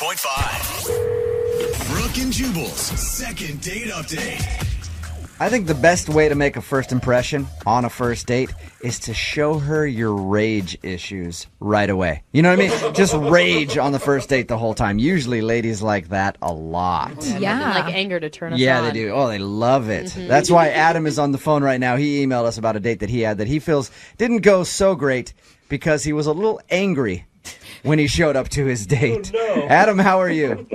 102.5. Brooke and Jubal's second date update. I think the best way to make a first impression on a first date is to show her your rage issues right away. You know what I mean? Just rage on the first date the whole time. Usually ladies like that a lot. Yeah. Like anger to turn us on. Yeah, they do. Oh, they love it. That's why Adam is on the phone right now. He emailed us about a date that he had that he feels didn't go so great because he was a little angry when he showed up to his date. Oh, no. Adam, how are you?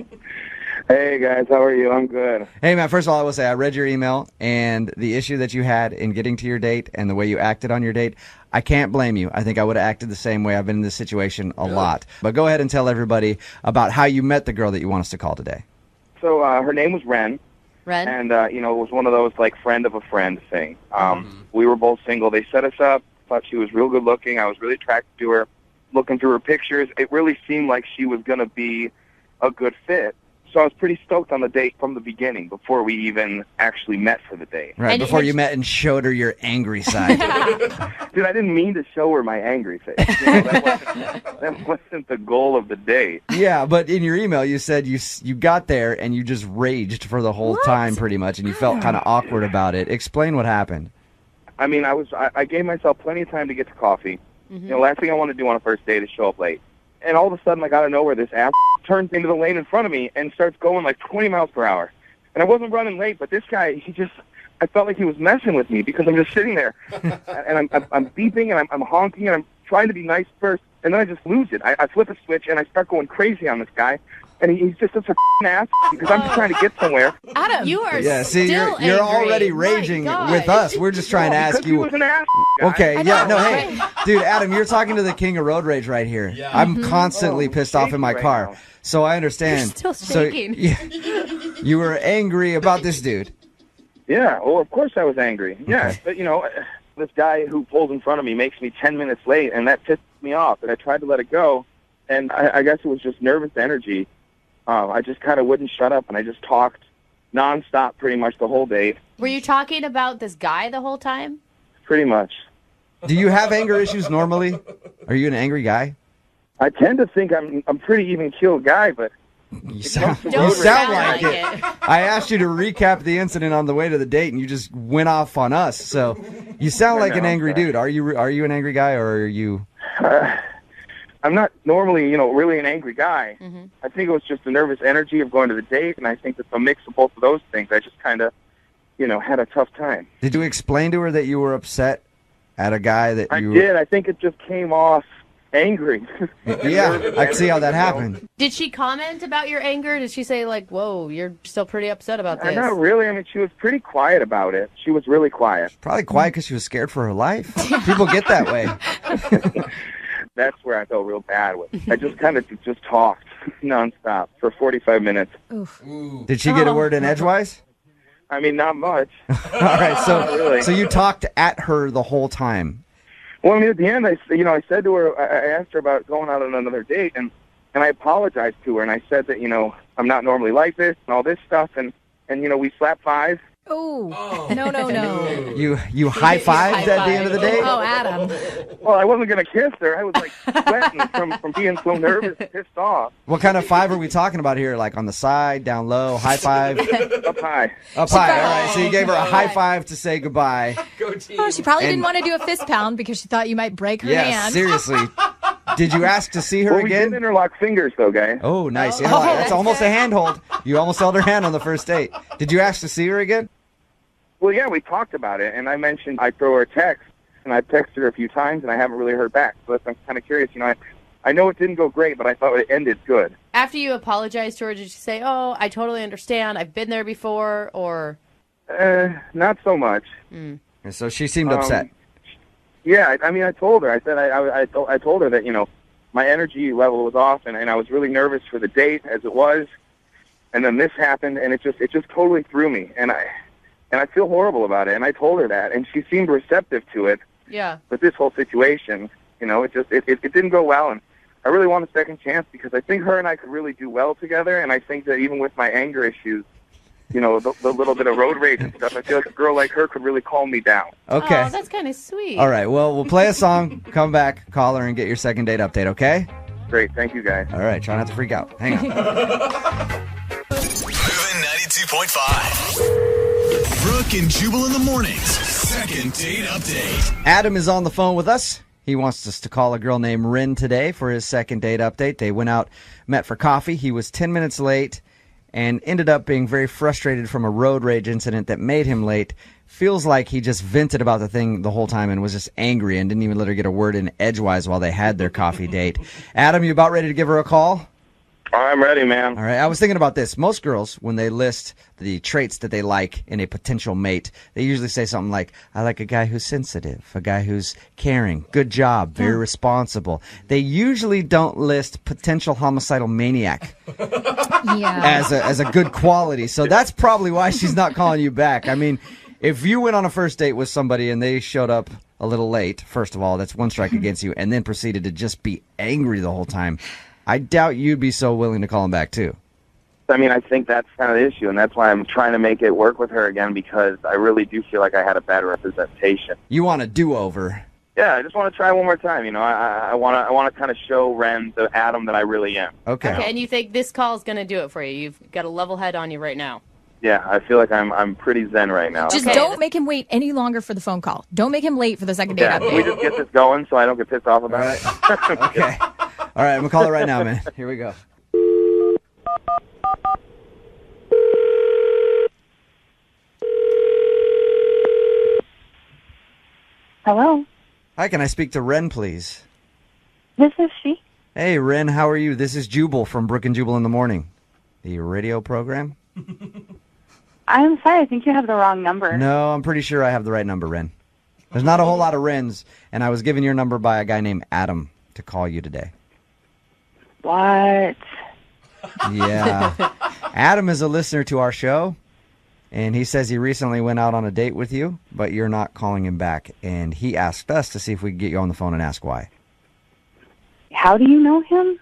Hey guys, how are you? I'm good. Hey man, first of all, I will say I read your email and the issue that you had in getting to your date and the way you acted on your date. I can't blame you. I think I would have acted the same way. I've been in this situation a lot. But go ahead and tell everybody about how you met the girl that you want us to call today. So her name was Ren, Ren? and it was one of those like friend of a friend thing. We were both single. They set us up. Thought she was real good looking. I was really attracted to her. Looking through her pictures, it really seemed like she was going to be a good fit. So I was pretty stoked on the date from the beginning before we even actually met for the date. Right, And before had you you- met and showed her your angry side. Dude, I didn't mean to show her my angry face. That wasn't the goal of the date. Yeah, but in your email you said you got there and you just raged for the whole time pretty much and you felt kind of awkward about it. Explain what happened. I mean, I gave myself plenty of time to get to coffee. Last thing I want to do on a first date is show up late. And all of a sudden, like out of nowhere, this ass turns into the lane in front of me and starts going like 20 miles per hour. And I wasn't running late, but this guy, I felt like he was messing with me because I'm just sitting there. And I'm beeping and I'm honking and I'm trying to be nice first. And then I just lose it. I flip a switch and I start going crazy on this guy. And he's just such a ass because I'm just trying to get somewhere. Adam, you are Yeah, see, still you're angry. already My raging God. with us. We're just trying to ask Because he you. was an ass guy. Okay, I yeah, know, no, hey, dude, Adam, you're talking to the king of road rage right here. Mm-hmm. I'm constantly pissed off in my shaking car, right now. so I understand. You're still shaking. So, you were angry about this dude. Yeah, well, of course I was angry. Yeah, but, this guy who pulls in front of me makes me 10 minutes late, and that pissed me off. And I tried to let it go, and I guess it was just nervous energy. I just kind of wouldn't shut up, and I just talked nonstop pretty much the whole date, Were you talking about this guy the whole time? pretty much. Do you have anger issues normally? Are you an angry guy? I tend to think I'm pretty even-keeled guy, but You sound, Don't you sound sound like like it. I asked you to recap the incident on the way to the date, and you just went off on us. So you sound like an know, angry sorry. dude. Are you an angry guy, or are you? I'm not normally, really an angry guy. I think it was just the nervous energy of going to the date, and I think it's a mix of both of those things. I just kind of, had a tough time. Did you explain to her that you were upset at a guy that I you? did. I think it just came off angry. Yeah, I can see how that happened. Did she comment about your anger? Did she say, like, whoa, you're still pretty upset about this? Not really. I mean, she was pretty quiet about it. She was really quiet. Probably quiet because she was scared for her life. People get that way. That's where I felt real bad with. I just kind of just talked nonstop for 45 minutes. Did she get a word in edgewise? I mean, not much. All right, so really. so you talked at her the whole time. Well, I mean, at the end, I said to her, I asked her about going out on another date, and I apologized to her, and I said that, I'm not normally like this and all this stuff, and we slapped fives. Oh, no. You high fived at the end of the day. Oh, Adam. Well, I wasn't going to kiss her. I was, like, sweating from being so nervous and pissed off. What kind of five are we talking about here? Like on the side, down low, high five, Up high. up high. All right, so you gave her a high five to say goodbye. Oh, she probably And- didn't want to do a fist pound because she thought you might break her Yeah, hand. seriously. Did you ask to see her Well, we did again? interlock fingers, though, guy. Oh, nice. Yeah, that's almost a handhold. You almost held her hand on the first date. Did you ask to see her again? Well, yeah, we talked about it, and I mentioned I'd throw her a text, and I've texted her a few times, and I haven't really heard back. So I'm kind of curious. I know it didn't go great, but I thought it ended good. After you apologized to her, did you say, oh, I totally understand, I've been there before, or? Not so much. And so she seemed upset. Yeah, I mean, I told her. I said I told her that my energy level was off, and I was really nervous for the date as it was, and then this happened, and it just totally threw me, and I feel horrible about it. And I told her that, and she seemed receptive to it. Yeah. But this whole situation, it didn't go well, and I really want a second chance because I think her and I could really do well together, and I think that even with my anger issues, the little bit of road rage and stuff, I feel like a girl like her could really calm me down. Okay. Oh, that's kind of sweet. All right. Well, we'll play a song, come back, call her, and get your second date update, okay? Great. Thank you, guys. All right, try not to freak out. Hang on. Moving 92.5. Brooke and Jubal in the mornings. Second date update. Adam is on the phone with us. He wants us to call a girl named Rin today for his second date update. They went out, met for coffee. He was 10 minutes late and ended up being very frustrated from a road rage incident that made him late. Feels like he just vented about the thing the whole time and was just angry and didn't even let her get a word in edgewise while they had their coffee date. Adam, you about ready to give her a call? I'm ready, man. All right, I was thinking about this. Most girls, when they list the traits that they like in a potential mate, they usually say something like, I like a guy who's sensitive, a guy who's caring, good job, very responsible. They usually don't list potential homicidal maniac Yeah. as a good quality. So that's probably why she's not calling you back. I mean, if you went on a first date with somebody and they showed up a little late, first of all, that's one strike against you, and then proceeded to just be angry the whole time, I doubt you'd be so willing to call him back, too. I mean, I think that's kind of the issue, and that's why I'm trying to make it work with her again, because I really do feel like I had a bad representation. You want a do-over. Yeah, I just want to try one more time. You know, I want to kind of show Ren the Adam that I really am. Okay. Okay, and you think this call is going to do it for you? You've got a level head on you right now. Yeah, I feel like I'm pretty zen right now. Just Okay. don't make him wait any longer for the phone call. Don't make him late for the second date Yeah, can we update. just get this going so I don't get pissed off about it? Okay. All right, I'm going to call it right now, man. Here we go. Hello, Hi, can I speak to Ren, please? this is she. Hey, Ren, how are you? This is Jubal from Brooke and Jubal in the Morning, the radio program. I'm sorry, I think you have the wrong number. No, I'm pretty sure I have the right number, Ren. There's not a whole lot of Rens, and I was given your number by a guy named Adam to call you today. What? Yeah. Adam is a listener to our show, and he says he recently went out on a date with you, but you're not calling him back. And he asked us to see if we could get you on the phone and ask why. How do you know him?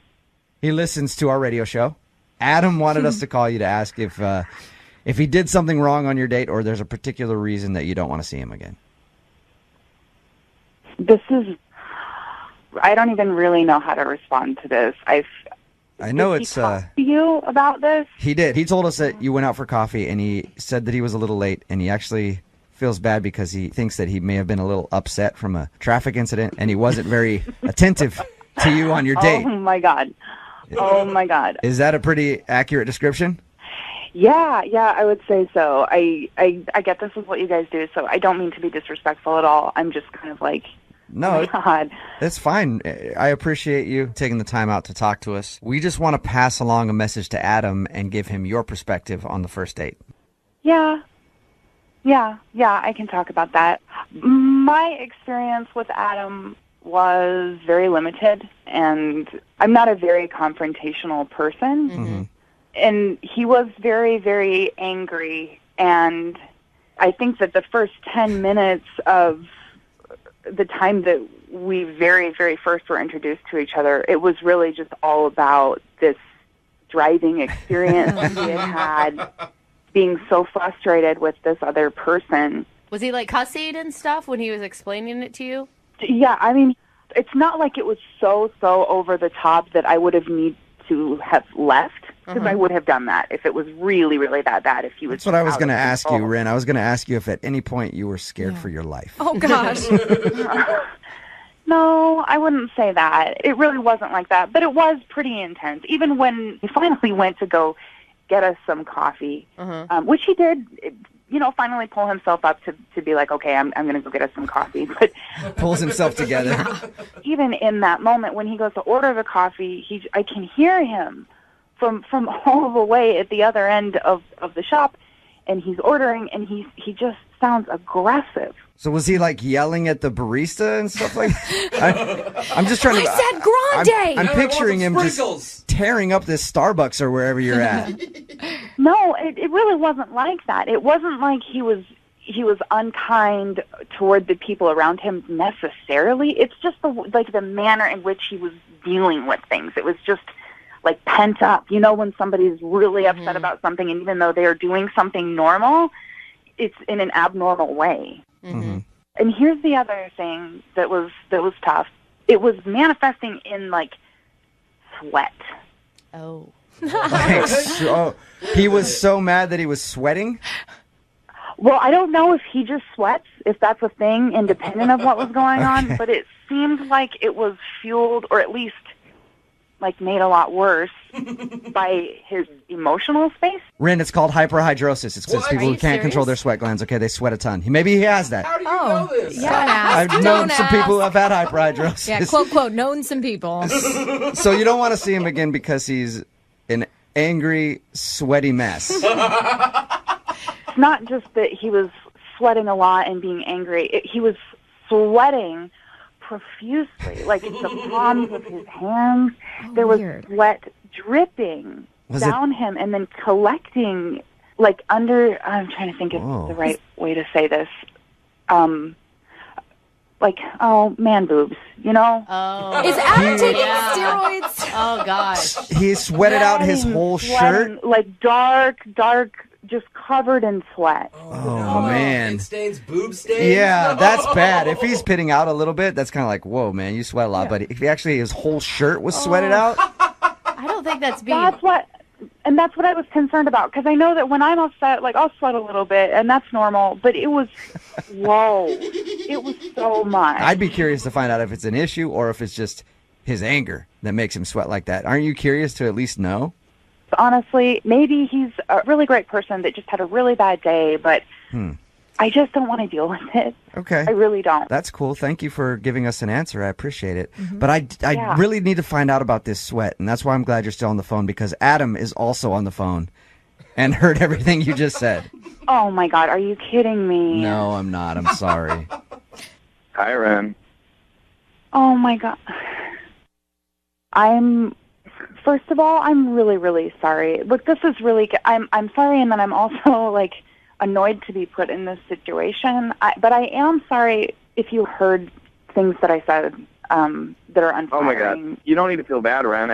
He listens to our radio show. Adam wanted us to call you to ask if he did something wrong on your date or there's a particular reason that you don't want to see him again. I don't even really know how to respond to this. I know Did it's he talk to you about this? he did. He told us that you went out for coffee and he said that he was a little late and he actually feels bad because he thinks that he may have been a little upset from a traffic incident and he wasn't very attentive to you on your date. Oh my god. Oh my god. Is that a pretty accurate description? Yeah, I would say so. I get this is what you guys do, so I don't mean to be disrespectful at all. I'm just kind of like, No, oh my god. that's fine. I appreciate you taking the time out to talk to us. We just want to pass along a message to Adam and give him your perspective on the first date. Yeah, I can talk about that. My experience with Adam was very limited, and I'm not a very confrontational person. Mm-hmm. And he was very, very angry, and I think that the first 10 minutes of the time that we very, very first were introduced to each other, it was really just all about this driving experience he had being so frustrated with this other person. Was he like cussing and stuff when he was explaining it to you? Yeah, I mean, it's not like it was so over the top that I would have need to have left, because I would have done that if it was really, really that bad. If he was. That's what I was out going to of ask you, control. Ren. I was going to ask you if at any point you were scared for your life. Oh, gosh. No, I wouldn't say that. It really wasn't like that, but it was pretty intense. Even when he finally went to go get us some coffee, which he did, finally pull himself up to be like, okay, I'm going to go get us some coffee. But Pulls himself together. even in that moment when he goes to order the coffee, I can hear him from all the way at the other end of the shop, and he's ordering, and he just sounds aggressive. So was he like yelling at the barista and stuff like that? I'm just trying to... I said grande! I'm picturing him just tearing up this Starbucks or wherever you're at. No, it really wasn't like that. It wasn't like he was unkind toward the people around him necessarily. It's just the manner in which he was dealing with things. It was just like pent up. You know, when somebody's really upset about something, and even though they are doing something normal, it's in an abnormal way. Mm-hmm. And here's the other thing that was tough. It was manifesting in like sweat. Oh. Like, so, he was so mad that he was sweating? Well, I don't know if he just sweats, if that's a thing, independent of what was going on, but it seemed like it was fueled, or at least like made a lot worse by his emotional space. Ren, it's called hyperhidrosis. It's just people who can't control their sweat glands. Okay, they sweat a ton. Maybe he has that. How do you know this? Yeah, don't ask. I've known some people who have had hyperhidrosis. Yeah, quote, known some people. So you don't want to see him again because he's an angry, sweaty mess. It's not just that he was sweating a lot and being angry. He was sweating profusely, like the palms of his hands. There was sweat dripping down him and then collecting, like under, I'm trying to think of the right way to say this. Like, man boobs, you know? Oh. Is Adam taking steroids? Oh, gosh. He sweated out his whole shirt? Like dark, just covered in sweat. Oh, man. It stains, boob stains? Yeah, that's bad. If he's pitting out a little bit, that's kind of like, whoa, man, you sweat a lot. But if he actually, his whole shirt was sweated out? I don't think that's being... That's what I was concerned about, because I know that when I'm upset, like, I'll sweat a little bit, and that's normal, but it was, whoa, it was so much. I'd be curious to find out if it's an issue or if it's just his anger that makes him sweat like that. Aren't you curious to at least know? Honestly, maybe he's a really great person that just had a really bad day, but I just don't want to deal with it. Okay. I really don't. That's cool. Thank you for giving us an answer. I appreciate it. But I really need to find out about this sweat, and that's why I'm glad you're still on the phone, because Adam is also on the phone and heard everything you just said. Oh, my God. Are you kidding me? No, I'm not. I'm sorry. Hi, Ren. Oh, my God. First of all, I'm really, really sorry. Look, this is really, I'm sorry, and then I'm also, like, annoyed to be put in this situation. But I am sorry if you heard things that I said that are unflattering. Oh, my God. You don't need to feel bad, Ren.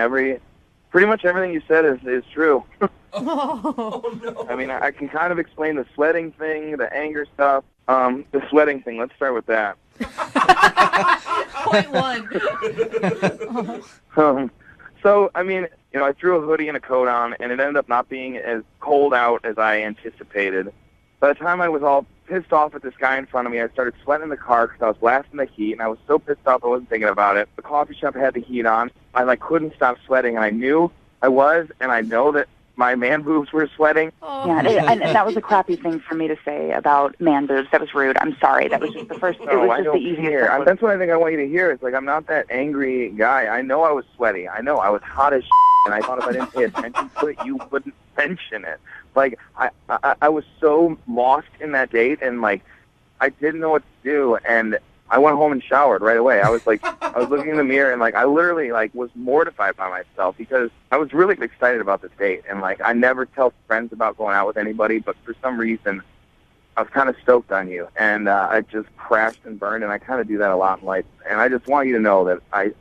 Pretty much everything you said is true. Oh, no. I mean, I can kind of explain the sweating thing, the anger stuff. The sweating thing, let's start with that. Point one. So, I mean, I threw a hoodie and a coat on, and it ended up not being as cold out as I anticipated. By the time I was all pissed off at this guy in front of me, I started sweating in the car because I was blasting the heat, and I was so pissed off I wasn't thinking about it. The coffee shop had the heat on. I, couldn't stop sweating, and I knew I was, and I know that my man boobs were sweating. Yeah, and that was a crappy thing for me to say about man boobs. That was rude. I'm sorry. That was just the first. No, it was just the easiest. That's what I think I want you to hear. It's like, I'm not that angry guy. I know I was sweaty. I know I was hot as and I thought if I didn't pay attention to it, you wouldn't mention it. Like, I was so lost in that date, and, I didn't know what to do, and I went home and showered right away. I was I was looking in the mirror, and I literally was mortified by myself because I was really excited about this date, and I never tell friends about going out with anybody, but for some reason I was kind of stoked on you, and I just crashed and burned, and I kind of do that a lot in life, and I just want you to know that I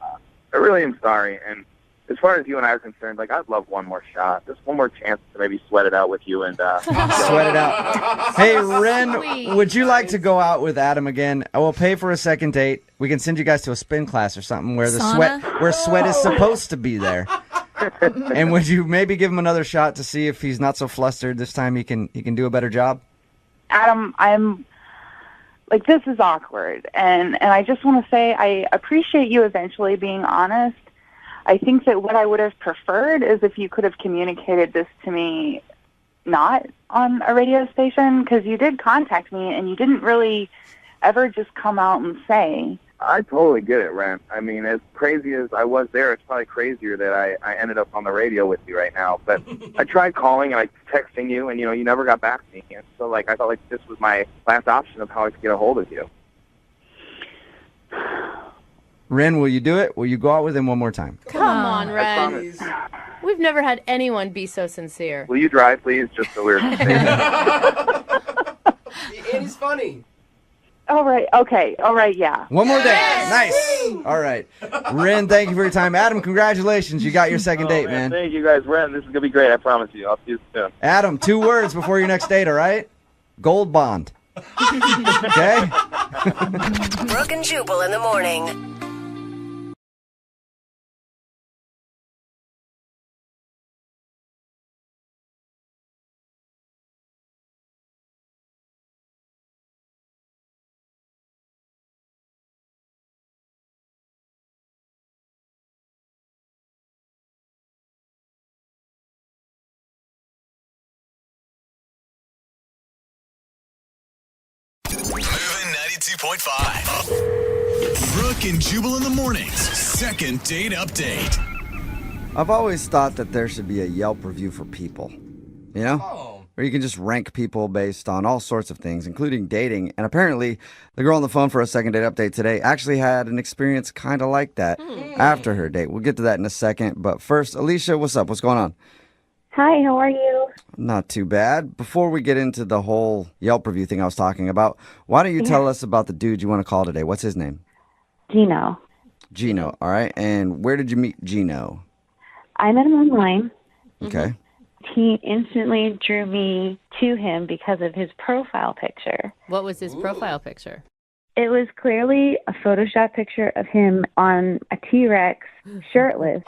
really am sorry. And as far as you and I are concerned, I'd love one more shot, just one more chance to maybe sweat it out with you and sweat it out. Hey, Ren, would you like to go out with Adam again? I will pay for a second date. We can send you guys to a spin class or something where sweat is supposed to be there. And would you maybe give him another shot to see if he's not so flustered this time? He can do a better job. Adam, I'm this is awkward, and I just want to say I appreciate you eventually being honest. I think that what I would have preferred is if you could have communicated this to me not on a radio station, because you did contact me and you didn't really ever just come out and say. I totally get it, Ren. I mean, as crazy as I was there, it's probably crazier that I ended up on the radio with you right now. But I tried calling and texting you, and, you never got back to me. And so, I felt like this was my last option of how I could get a hold of you. Ren, will you do it? Will you go out with him one more time? Come on, Ren. We've never had anyone be so sincere. Will you drive, please, just so we're safe? And he's funny. All right. Okay. All right. Yeah. One more day. Nice. All right. Ren, thank you for your time. Adam, congratulations. You got your second date, man. Thank you, guys. Ren, this is going to be great. I promise you. I'll see you soon. Adam, 2 words before your next date, all right? Gold bond. Okay? Brooke and Jubal in the morning. 92.5. Brooke and Jubal in the mornings. Second date update. I've always thought that there should be a Yelp review for people, you know? Oh. Where you can just rank people based on all sorts of things, including dating. And apparently, the girl on the phone for a second date update today actually had an experience kind of like that after her date. We'll get to that in a second. But first, Alicia, what's up? What's going on? Hi, how are you? Not too bad. Before we get into the whole Yelp review thing I was talking about, why don't you tell us about the dude you want to call today? What's his name? Gino. Gino, all right. And where did you meet Gino? I met him online. Okay. He instantly drew me to him because of his profile picture. What was his profile picture? It was clearly a Photoshop picture of him on a T-Rex, shirtless,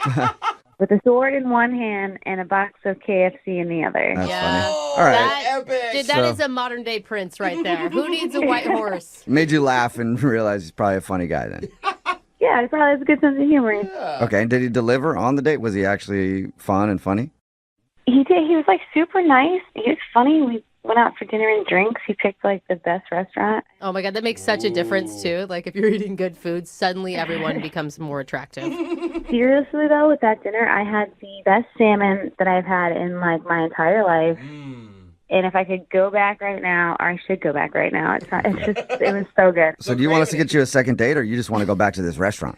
with a sword in one hand and a box of KFC in the other. That's Yeah. funny. Oh, All right. epic. Dude, that is a modern day Prince right there. Who needs a white horse? Made you laugh and realize he's probably a funny guy then. Yeah, he probably has a good sense of humor. Okay, and did he deliver on the date? Was he actually fun and funny? He did. He was like super nice. He was funny. We went out for dinner and drinks. He picked like the best restaurant. Oh my God, that makes such a difference too. Like if you're eating good food, suddenly everyone becomes more attractive. Seriously though, with that dinner, I had the best salmon that I've had in like my entire life. And if I could go back right now, or I should go back right now, it was so good. So do you want us to get you a second date, or you just want to go back to this restaurant?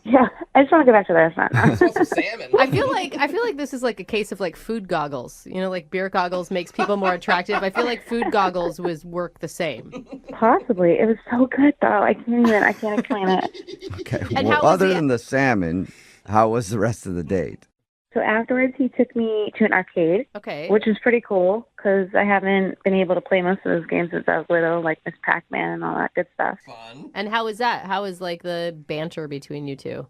Yeah, I just want to go back to the restaurant now. Also salmon. I feel like this is like a case of like food goggles. You know, like beer goggles makes people more attractive. I feel like food goggles work the same. Possibly. It was so good though. I can't explain it. Okay. And Well, how was other he- than the salmon, how was the rest of the date? So afterwards, he took me to an arcade, Okay. which was pretty cool because I haven't been able to play most of those games since I was little, like Miss Pac-Man and all that good stuff. Fun. And how was that? How was like the banter between you two?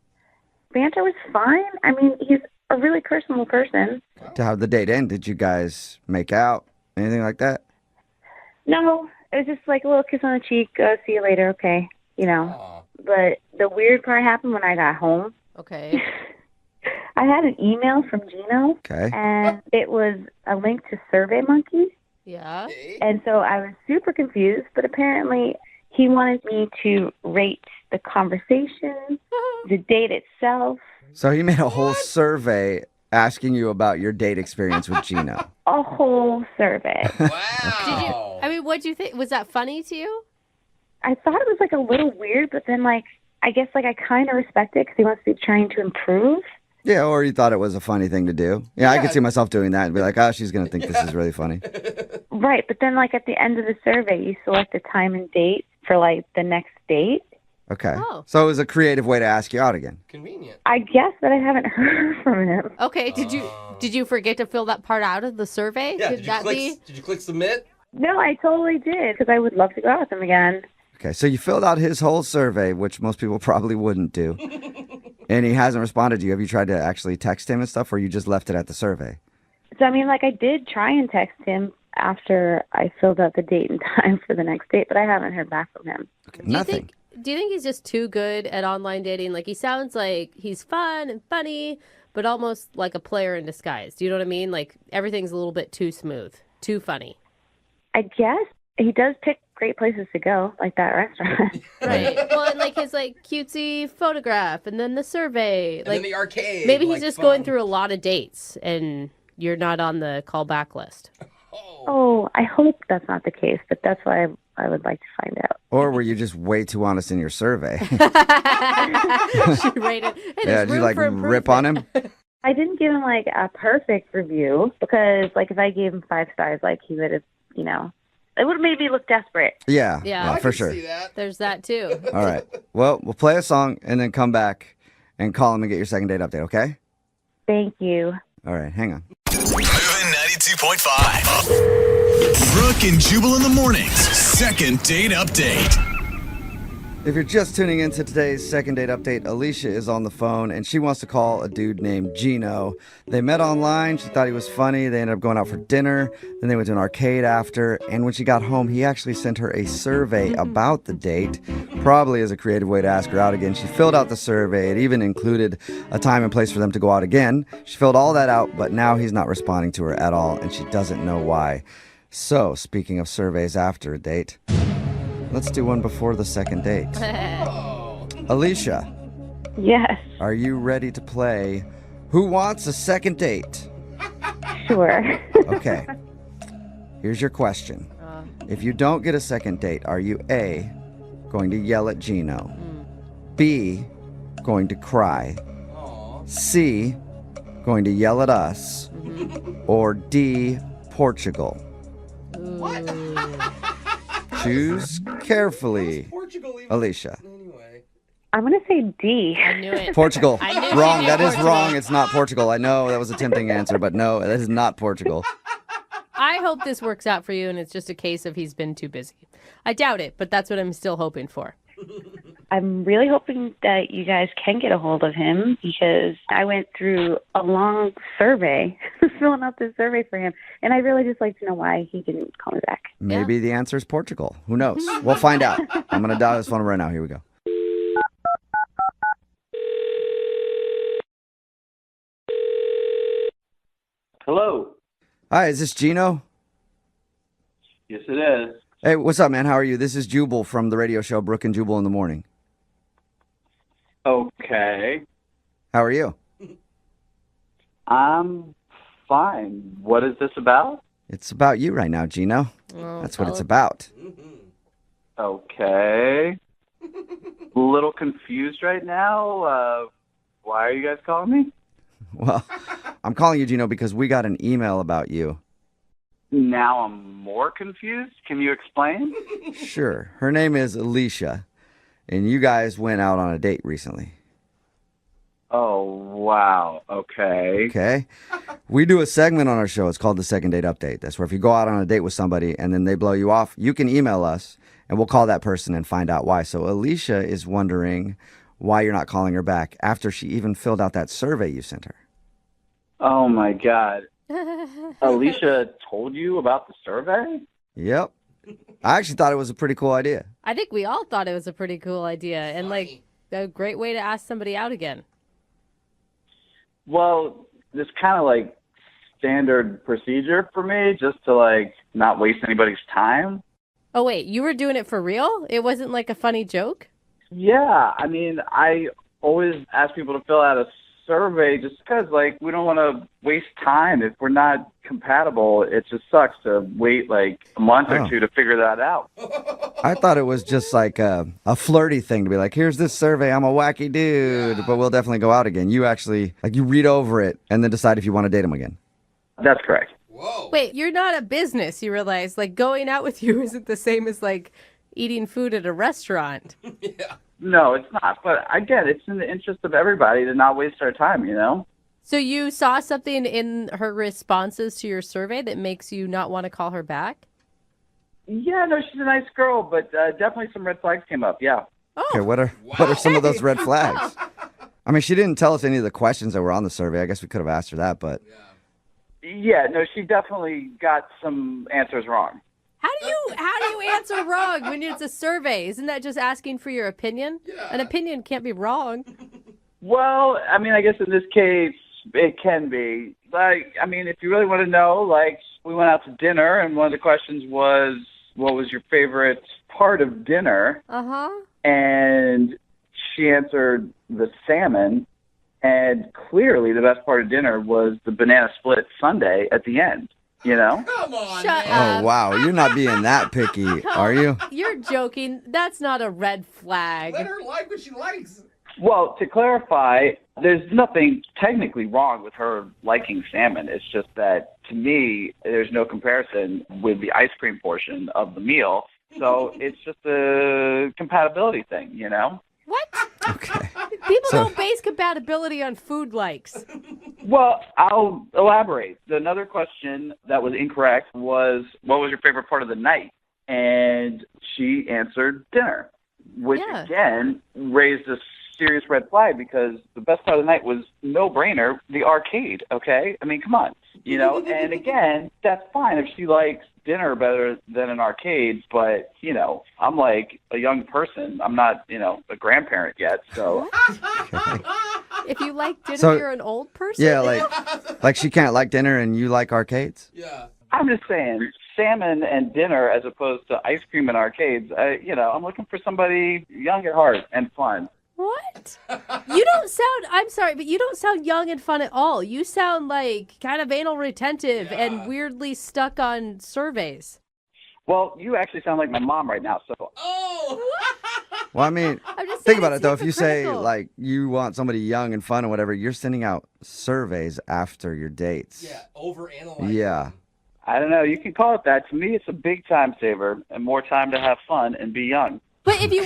Banter was fine. I mean, he's a really personable person. To how the date end? Did you guys make out? Anything like that? No, it was just like a little kiss on the cheek. See you later, okay? You know. Aw. But the weird part happened when I got home. Okay. I had an email from Gino, Okay. and it was a link to SurveyMonkey. Yeah. And so I was super confused, but apparently he wanted me to rate the conversation, the date itself, So he made a whole survey asking you about your date experience with Gino. a whole survey. Wow. I mean, what'd you think? Was that funny to you? I thought it was like a little weird, but then like I guess like I kind of respect it because he wants to be trying to improve. Yeah, or you thought it was a funny thing to do. Yeah, I could see myself doing that and be like, oh, she's going to think this is really funny. Right, but then like at the end of the survey, you select a time and date for like the next date. Okay. Oh. So it was a creative way to ask you out again. Convenient. I guess that I haven't heard from him. Okay. Did you forget to fill that part out of the survey? Yeah, Did that be? did you click submit? No, I totally did because I would love to go out with him again. Okay, so you filled out his whole survey, which most people probably wouldn't do. And he hasn't responded to you. Have you tried to actually text him and stuff, or you just left it at the survey? So I mean, like I did try and text him after I filled out the date and time for the next date, but I haven't heard back from him. Okay, Do you nothing. think? Do you think he's just too good at online dating? Like he sounds like he's fun and funny, but almost like a player in disguise. Do you know what I mean? Like everything's a little bit too smooth, too funny. I guess he does pick great places to go, like that restaurant. Right. Well, and like his like cutesy photograph, and then the survey. And Like then the arcade. maybe he's like, just fun. going through a lot of dates, and you're not on the callback list. Oh, I hope that's not the case, but that's what I would like to find out. Or were you just way too honest in your survey? She rated. Hey, Yeah, there's did you room like for rip on him? I didn't give him like a perfect review because like if I gave him 5 stars, like he would have, you know, it would have made me look desperate. Yeah, Yeah. I for can sure. see that. There's that too. All right. Well, we'll play a song and then come back and call him and get your second date update, okay? Thank you. All right, hang on. Moving 92.5. Brooke and Jubal in the mornings. Second date update. If you're just tuning into today's second date update, Alicia is on the phone and she wants to call a dude named Gino. They met online. She thought he was funny. They ended up going out for dinner. Then they went to an arcade after. And when she got home, he actually sent her a survey about the date, probably as a creative way to ask her out again. She filled out the survey. It even included a time and place for them to go out again. She filled all that out, but now he's not responding to her at all, and she doesn't know why. So, speaking of surveys after a date, Let's do one before the second date. Alicia, Yes, are you ready to play Who Wants a Second Date? sure. Okay. Here's your question. If you don't get a second date, are you A, going to yell at Gino? B, going to cry? C, going to yell at us? Or D, Portugal? Choose carefully. Portugal even. Alicia. Anyway. I'm going to say D. I knew it. Portugal. I knew Wrong. she'd That get is Portugal. wrong. It's not Portugal. I know that was a tempting answer, but no, that is not Portugal. I hope this works out for you and it's just a case of he's been too busy. I doubt it, but that's what I'm still hoping for. I'm really hoping that you guys can get a hold of him because I went through a long survey, filling out this survey for him, and I really just like to know why he didn't call me back. Maybe the answer is Portugal. Who knows? We'll find out. I'm going to dial this phone right now. Here we go. Hello. Hi, is this Gino? Yes, it is. Hey, what's up, man? How are you? This is Jubal from the radio show Brooke and Jubal in the Morning. Okay. How are you? I'm fine. What is this about? It's about you right now, Gino. That's what it's about. Okay. A little confused right now. Why are you guys calling me? Well, I'm calling you, Gino, because we got an email about you. Now I'm more confused. Can you explain? Sure. Her name is Alicia, and you guys went out on a date recently. Oh, wow. Okay. Okay? We do a segment on our show. It's called the Second Date Update. That's where if you go out on a date with somebody and then they blow you off, you can email us, and we'll call that person and find out why. So Alicia is wondering why you're not calling her back after she even filled out that survey you sent her. Oh, my God. Alicia told you about the survey? Yep. I actually thought it was a pretty cool idea. I think we all thought it was a pretty cool idea and like a great way to ask somebody out again. Well, this kind of like standard procedure for me, just to like not waste anybody's time. Oh, wait, you were doing it for real? It wasn't like a funny joke? Yeah, I mean, I always ask people to fill out a survey just because, like, we don't want to waste time. If we're not compatible, it just sucks to wait, like, a month or two to figure that out. I thought it was just like a flirty thing to be like, here's this survey, I'm a wacky dude, but we'll definitely go out again. You actually, like, you read over it and then decide if you want to date him again. That's correct. Whoa. Wait, you're not a business, you realize. Like, going out with you isn't the same as, like, eating food at a restaurant. Yeah. No, it's not. But I get it. It's in the interest of everybody to not waste our time, you know? So you saw something in her responses to your survey that makes you not want to call her back? Yeah, no, she's a nice girl, but definitely some red flags came up, yeah. Okay, what are some of those red flags? I mean, she didn't tell us any of the questions that were on the survey. I guess we could have asked her that, but... Yeah, no, she definitely got some answers wrong. How do you answer wrong when it's a survey? Isn't that just asking for your opinion? Yeah. An opinion can't be wrong. Well, I mean, I guess in this case, it can be. Like, I mean, if you really want to know, like, we went out to dinner, and one of the questions was, what was your favorite part of dinner? Uh-huh. And she answered the salmon, and clearly the best part of dinner was the banana split sundae at the end, you know? Come on, Shut man. Oh, wow. You're not being that picky, are you? You're joking. That's not a red flag. Let her like what she likes. Well, to clarify, there's nothing technically wrong with her liking salmon. It's just that, to me, there's no comparison with the ice cream portion of the meal. So it's just a compatibility thing, you know? What? Okay. People So- don't base compatibility on food likes. Well, I'll elaborate. Another question that was incorrect was, what was your favorite part of the night? And she answered dinner, which Yeah. again raised a serious red flag because the best part of the night was no-brainer, the arcade, okay? I mean, come on, you know? And again, that's fine if she likes dinner better than an arcade, but, you know, I'm like a young person. I'm not, you know, a grandparent yet, so... If you like dinner, So- you're an old person? Yeah, like she can't like dinner and you like arcades? Yeah. I'm just saying, salmon and dinner as opposed to ice cream and arcades, I'm looking for somebody young at heart and fun. What? You don't sound, I'm sorry, but you don't sound young and fun at all. You sound like kind of anal retentive and weirdly stuck on surveys. Well, you actually sound like my mom right now, so. Oh! Well, I mean, think about it, though. If you say, like, you want somebody young and fun or whatever, you're sending out surveys after your dates. Yeah, overanalyzing. Yeah. I don't know. You can call it that. To me, it's a big time saver and more time to have fun and be young. But if you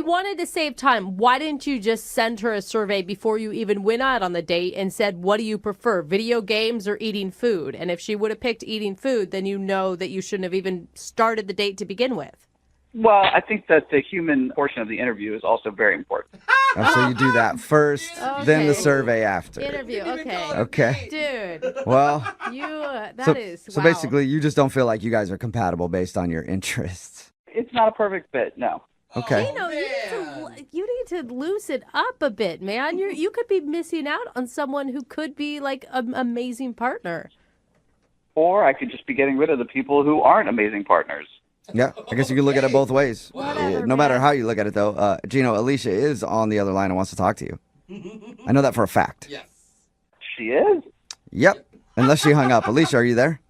wanted to save time, why didn't you just send her a survey before you even went out on the date and said, what do you prefer, video games or eating food? And if she would have picked eating food, then you know that you shouldn't have even started the date to begin with. Well, I think that the human portion of the interview is also very important. So you do that first, then the survey after. Interview, okay. Okay. Dude. Well, So wow. Basically, you just don't feel like you guys are compatible based on your interests. It's not a perfect fit, no. Okay. You need to loosen up a bit, man. You could be missing out on someone who could be like an amazing partner. Or I could just be getting rid of the people who aren't amazing partners. Yeah, I guess you could look at it both ways. Whatever, No matter man. how you look at it, though. Gino, Alicia is on the other line and wants to talk to you. I know that for a fact. Yes. She is? Yep. Unless she hung up. Alicia, are you there?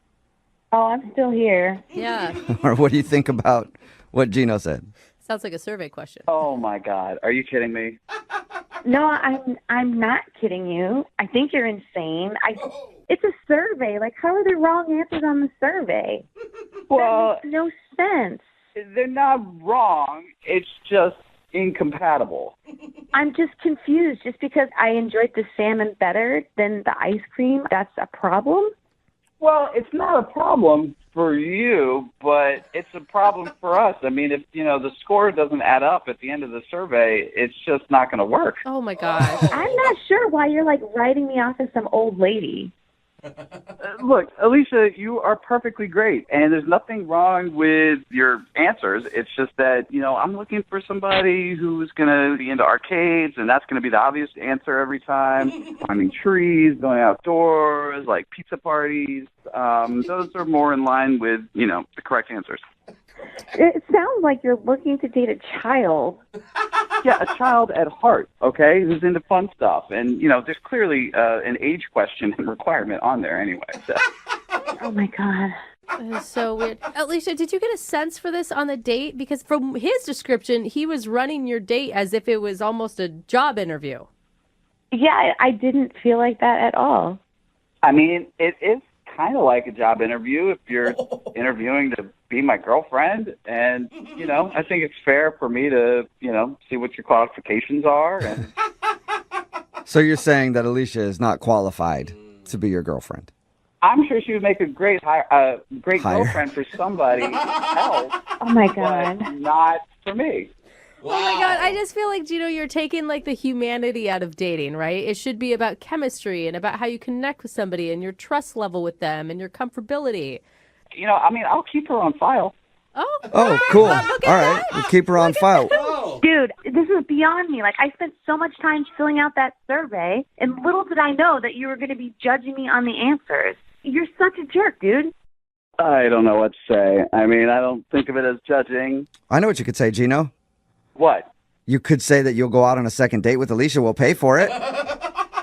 Oh, I'm still here. Yeah. Or what do you think about what Gino said? Sounds like a survey question. Oh, my God. Are you kidding me? No, I'm not kidding you. I think you're insane. It's a survey. Like, how are there wrong answers on the survey? Well, that makes no sense. they're not wrong. It's just incompatible. I'm just confused. Just because I enjoyed the salmon better than the ice cream, that's a problem? Well, it's not a problem for you, but it's a problem for us. I mean, if, the score doesn't add up at the end of the survey, it's just not going to work. Oh, my gosh. I'm not sure why you're, like, writing me off as some old lady. Look, Alicia, you are perfectly great, and there's nothing wrong with your answers. It's just that, I'm looking for somebody who's going to be into arcades, and that's going to be the obvious answer every time. Climbing trees, going outdoors, like pizza parties. Those are more in line with, the correct answers. It sounds like you're looking to date a child. Yeah, a child at heart, okay, who's into fun stuff. And, there's clearly an age question and requirement on there anyway. So. Oh, my God. That is so weird. Alicia, did you get a sense for this on the date? Because from his description, he was running your date as if it was almost a job interview. Yeah, I didn't feel like that at all. I mean, it is kind of like a job interview if you're interviewing to be my girlfriend. And, I think it's fair for me to, see what your qualifications are. And... So you're saying that Alicia is not qualified to be your girlfriend? I'm sure she would make a great girlfriend for somebody else. Oh, my God. But not for me. Wow. Oh my God, I just feel like, Gino, you're taking like the humanity out of dating, right? It should be about chemistry and about how you connect with somebody and your trust level with them and your comfortability. I'll keep her on file. Oh, cool. All right. We'll keep her on file. Dude, this is beyond me. Like, I spent so much time filling out that survey, and little did I know that you were going to be judging me on the answers. You're such a jerk, dude. I don't know what to say. I mean, I don't think of it as judging. I know what you could say, Gino. What? You could say that you'll go out on a second date with Alicia. We'll pay for it.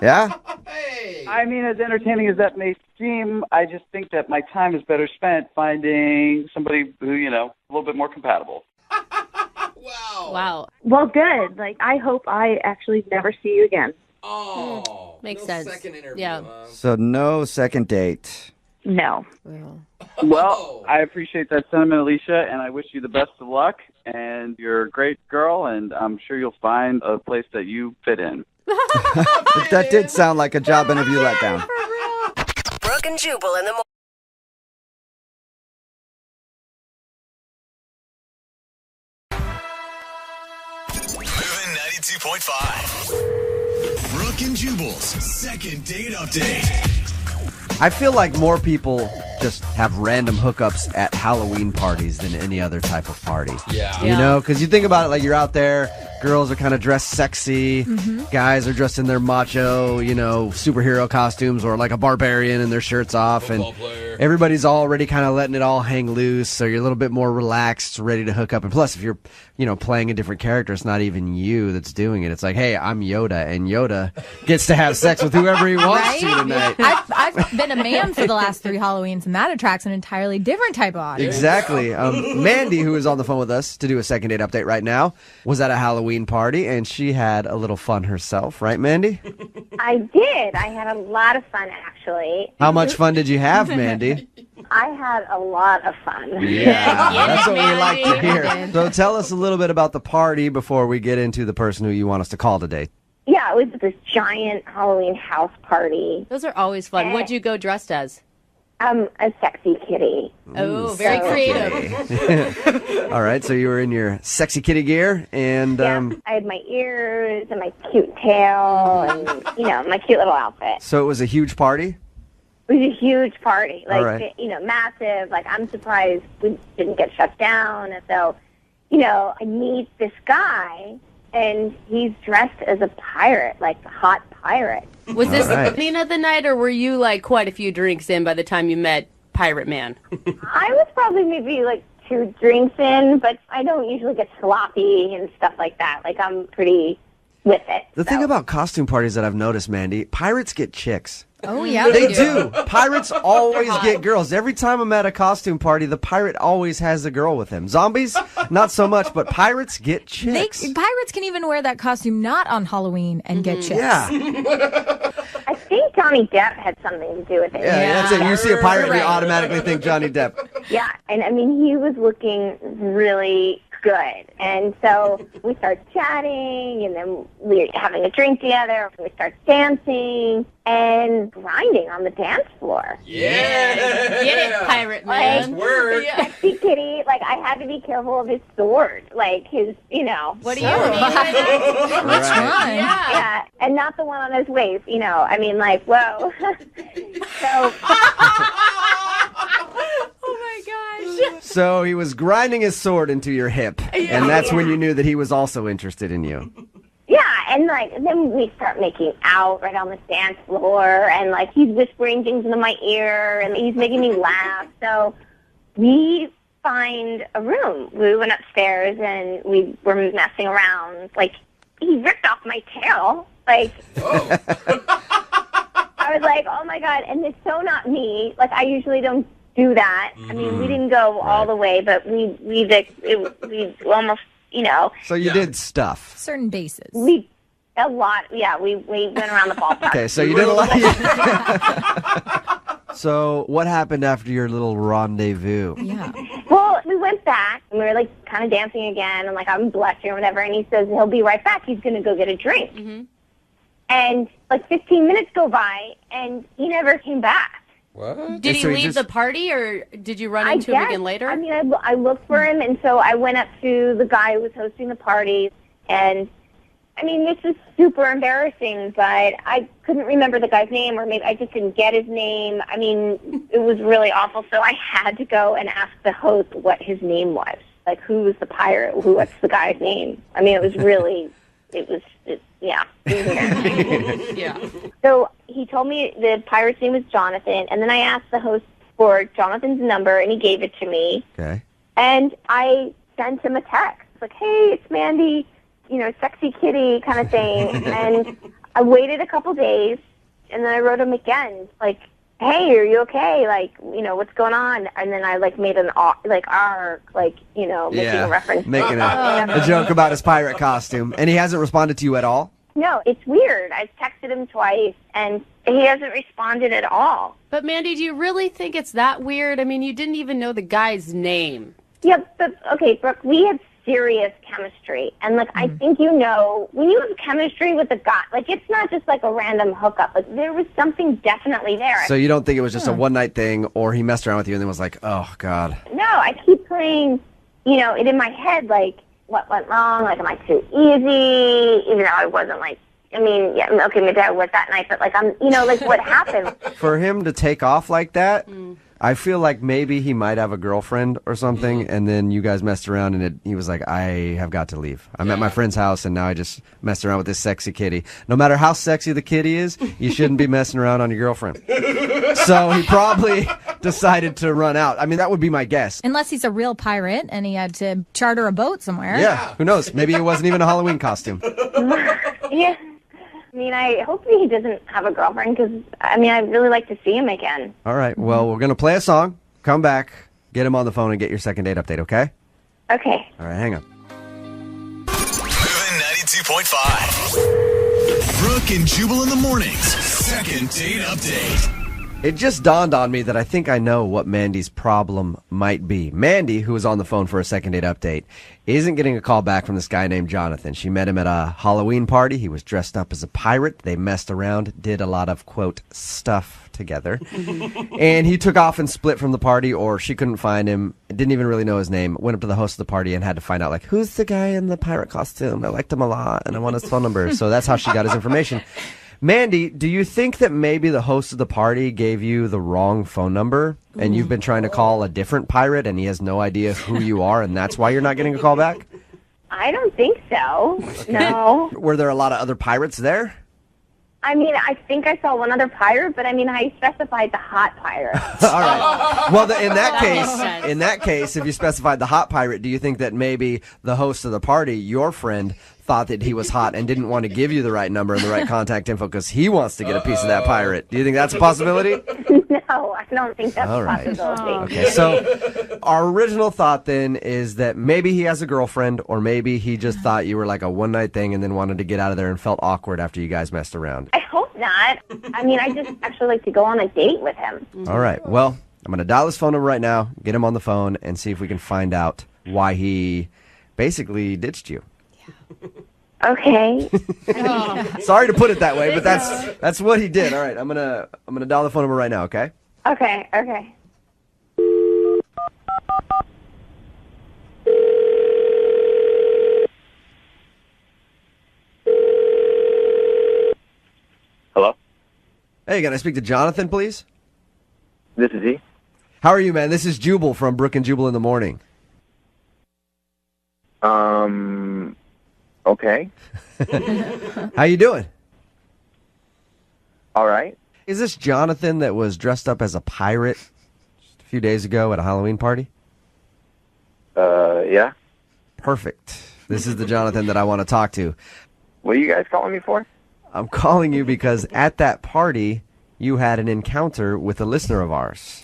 Yeah? Hey. I mean, as entertaining as that may seem, I just think that my time is better spent finding somebody who, a little bit more compatible. Wow. Well, good. Like, I hope I actually never see you again. Oh. Makes no sense. Second interview. Yeah. So no second date. No. Well, I appreciate that sentiment, Alicia, and I wish you the best of luck. And you're a great girl, and I'm sure you'll find a place that you fit in. That did sound like a job interview letdown. Brooke and Jubal in the morning. Moving 92.5. Brooke and Jubal's second date update. I feel like more people just have random hookups at Halloween parties than any other type of party. Yeah. You know, because you think about it, like you're out there girls are kind of dressed sexy. Guys are dressed in their macho, superhero costumes, or like a barbarian and their shirts off. And everybody's already kind of letting it all hang loose. So you're a little bit more relaxed, ready to hook up. And plus, if you're, playing a different character, it's not even you that's doing it. It's like, hey, I'm Yoda, and Yoda gets to have sex with whoever he wants to tonight. I've been a man for the last 3 Halloweens, and that attracts an entirely different type of audience. Exactly. Mandy, who is on the phone with us to do a second date update right now, was at a Halloween party, and she had a little fun herself. Right, Mandy? I did. I had a lot of fun, actually. How much fun did you have, Mandy? I had a lot of fun. Yeah, that's what we like to hear. So tell us a little bit about the party before we get into the person who you want us to call today. Yeah, it was this giant Halloween house party. Those are always fun. What'd you go dressed as? A sexy kitty. Oh, very creative. All right, so you were in your sexy kitty gear, and I had my ears and my cute tail and, my cute little outfit. So it was a huge party? It was a huge party, All right. Massive. Like, I'm surprised we didn't get shut down. And so, I meet this guy, and he's dressed as a pirate, like a hot pirate. Was this the beginning of the night, or were you like quite a few drinks in by the time you met Pirate Man? I was probably maybe like 2 drinks in, but I don't usually get sloppy and stuff like that. Like, I'm pretty with it. The thing about costume parties that I've noticed, Mandy, pirates get chicks. Oh, yeah, they do. Pirates always get girls. Every time I'm at a costume party, the pirate always has a girl with him. Zombies, not so much, but pirates get chicks. Pirates can even wear that costume not on Halloween and get chicks. Yeah. I think Johnny Depp had something to do with it. Yeah, that's it. You see a pirate, you automatically think Johnny Depp. Yeah, and I mean, he was looking really good. And so we start chatting, and then we're having a drink together. We start dancing and grinding on the dance floor. Yeah! Get it, Pirate Man. Word. Sexy kitty. Like, I had to be careful of his sword. Like, his, What do you mean? Which one? Yeah, and not the one on his waist, I mean, like, whoa. So... So he was grinding his sword into your hip, and that's when you knew that he was also interested in you. Yeah, and then we start making out right on the dance floor, and he's whispering things into my ear, and he's making me laugh. So we find a room. We went upstairs, and we were messing around. He ripped off my tail. I was like, oh my God, and it's so not me. I usually don't do that. I mean, we didn't go all the way, but we almost, So you did stuff. Certain bases. A lot. Yeah, we went around the ballpark. Okay, so you did a lot. So what happened after your little rendezvous? Yeah. Well, we went back, and we were kind of dancing again, and I'm blushing or whatever, and he says he'll be right back. He's going to go get a drink. Mm-hmm. And 15 minutes go by, and he never came back. What? Did he leave the party, or did you run into him again later? I mean, I looked for him, and so I went up to the guy who was hosting the party, and, I mean, this is super embarrassing, but I couldn't remember the guy's name, or maybe I just didn't get his name. I mean, it was really awful, so I had to go and ask the host what his name was. Who was the pirate? What's the guy's name? I mean, it was really... Yeah. Yeah. So he told me the pirate's name was Jonathan, and then I asked the host for Jonathan's number, and he gave it to me. Okay. And I sent him a text, hey, it's Mandy, sexy kitty kind of thing. And I waited a couple days, and then I wrote him again, hey, are you okay? What's going on? And then I made an making a reference. Making a joke about his pirate costume. And he hasn't responded to you at all? No, it's weird. I've texted him twice, and he hasn't responded at all. But Mandy, do you really think it's that weird? I mean, you didn't even know the guy's name. Yeah, but, okay, Brooke, we had serious chemistry. And, I think when you have chemistry with a guy, it's not just, a random hookup. There was something definitely there. So you don't think it was just a one-night thing, or he messed around with you and then was like, oh, God. No, I keep playing, it in my head, what went wrong? Am I too easy? Even though I wasn't, okay, maybe I was that night, but, what happened? For him to take off like that, I feel like maybe he might have a girlfriend or something, and then you guys messed around, and he was like, I have got to leave. I'm at my friend's house, and now I just messed around with this sexy kitty. No matter how sexy the kitty is, you shouldn't be messing around on your girlfriend. So he probably decided to run out. I mean, that would be my guess. Unless he's a real pirate and he had to charter a boat somewhere. Yeah, who knows? Maybe it wasn't even a Halloween costume. Yeah. I mean, I hope he doesn't have a girlfriend because, I mean, I'd really like to see him again. All right, well, we're going to play a song, come back, get him on the phone, and get your second date update, okay? Okay. All right, hang on. Moving 92.5. Brooke and Jubal in the mornings. Second date update. It just dawned on me that I think I know what Mandy's problem might be. Mandy, who was on the phone for a second date update, isn't getting a call back from this guy named Jonathan. She met him at a Halloween party. He was dressed up as a pirate. They messed around, did a lot of, quote, stuff together. And he took off and split from the party, or she couldn't find him, didn't even really know his name, went up to the host of the party and had to find out, like, who's the guy in the pirate costume? I liked him a lot, and I want his phone number. So that's how she got his information. Mandy, do you think that maybe the host of the party gave you the wrong phone number and you've been trying to call a different pirate and he has no idea who you are and that's why you're not getting a call back? I don't think so. No. Were there a lot of other pirates there? I mean, I think I saw one other pirate, but I mean, I specified the hot pirate. All right. Well, in that makes sense. case, if you specified the hot pirate, do you think that maybe the host of the party, your friend, thought that he was hot and didn't want to give you the right number and the right contact info because he wants to get a piece of that pirate? Do you think that's a possibility? No, I don't think that's All a right. possibility. Okay, so our original thought then is that maybe he has a girlfriend or maybe he just thought you were like a one-night thing and then wanted to get out of there and felt awkward after you guys messed around. I hope not. I mean, I just actually like to go on a date with him. All right, well, I'm going to dial his phone number right now, get him on the phone, and see if we can find out why he basically ditched you. Okay. Sorry to put it that way, but that's what he did. All right, I'm gonna dial the phone number right now. Okay. Okay. Okay. Hello? Hey, can I speak to Jonathan, please? This is he. How are you, man? This is Jubal from Brooke and Jubal in the morning. Okay. How you doing? All right. Is this Jonathan that was dressed up as a pirate just a few days ago at a Halloween party? Yeah. Perfect. This is the Jonathan that I want to talk to. What are you guys calling me for? I'm calling you because at that party, you had an encounter with a listener of ours.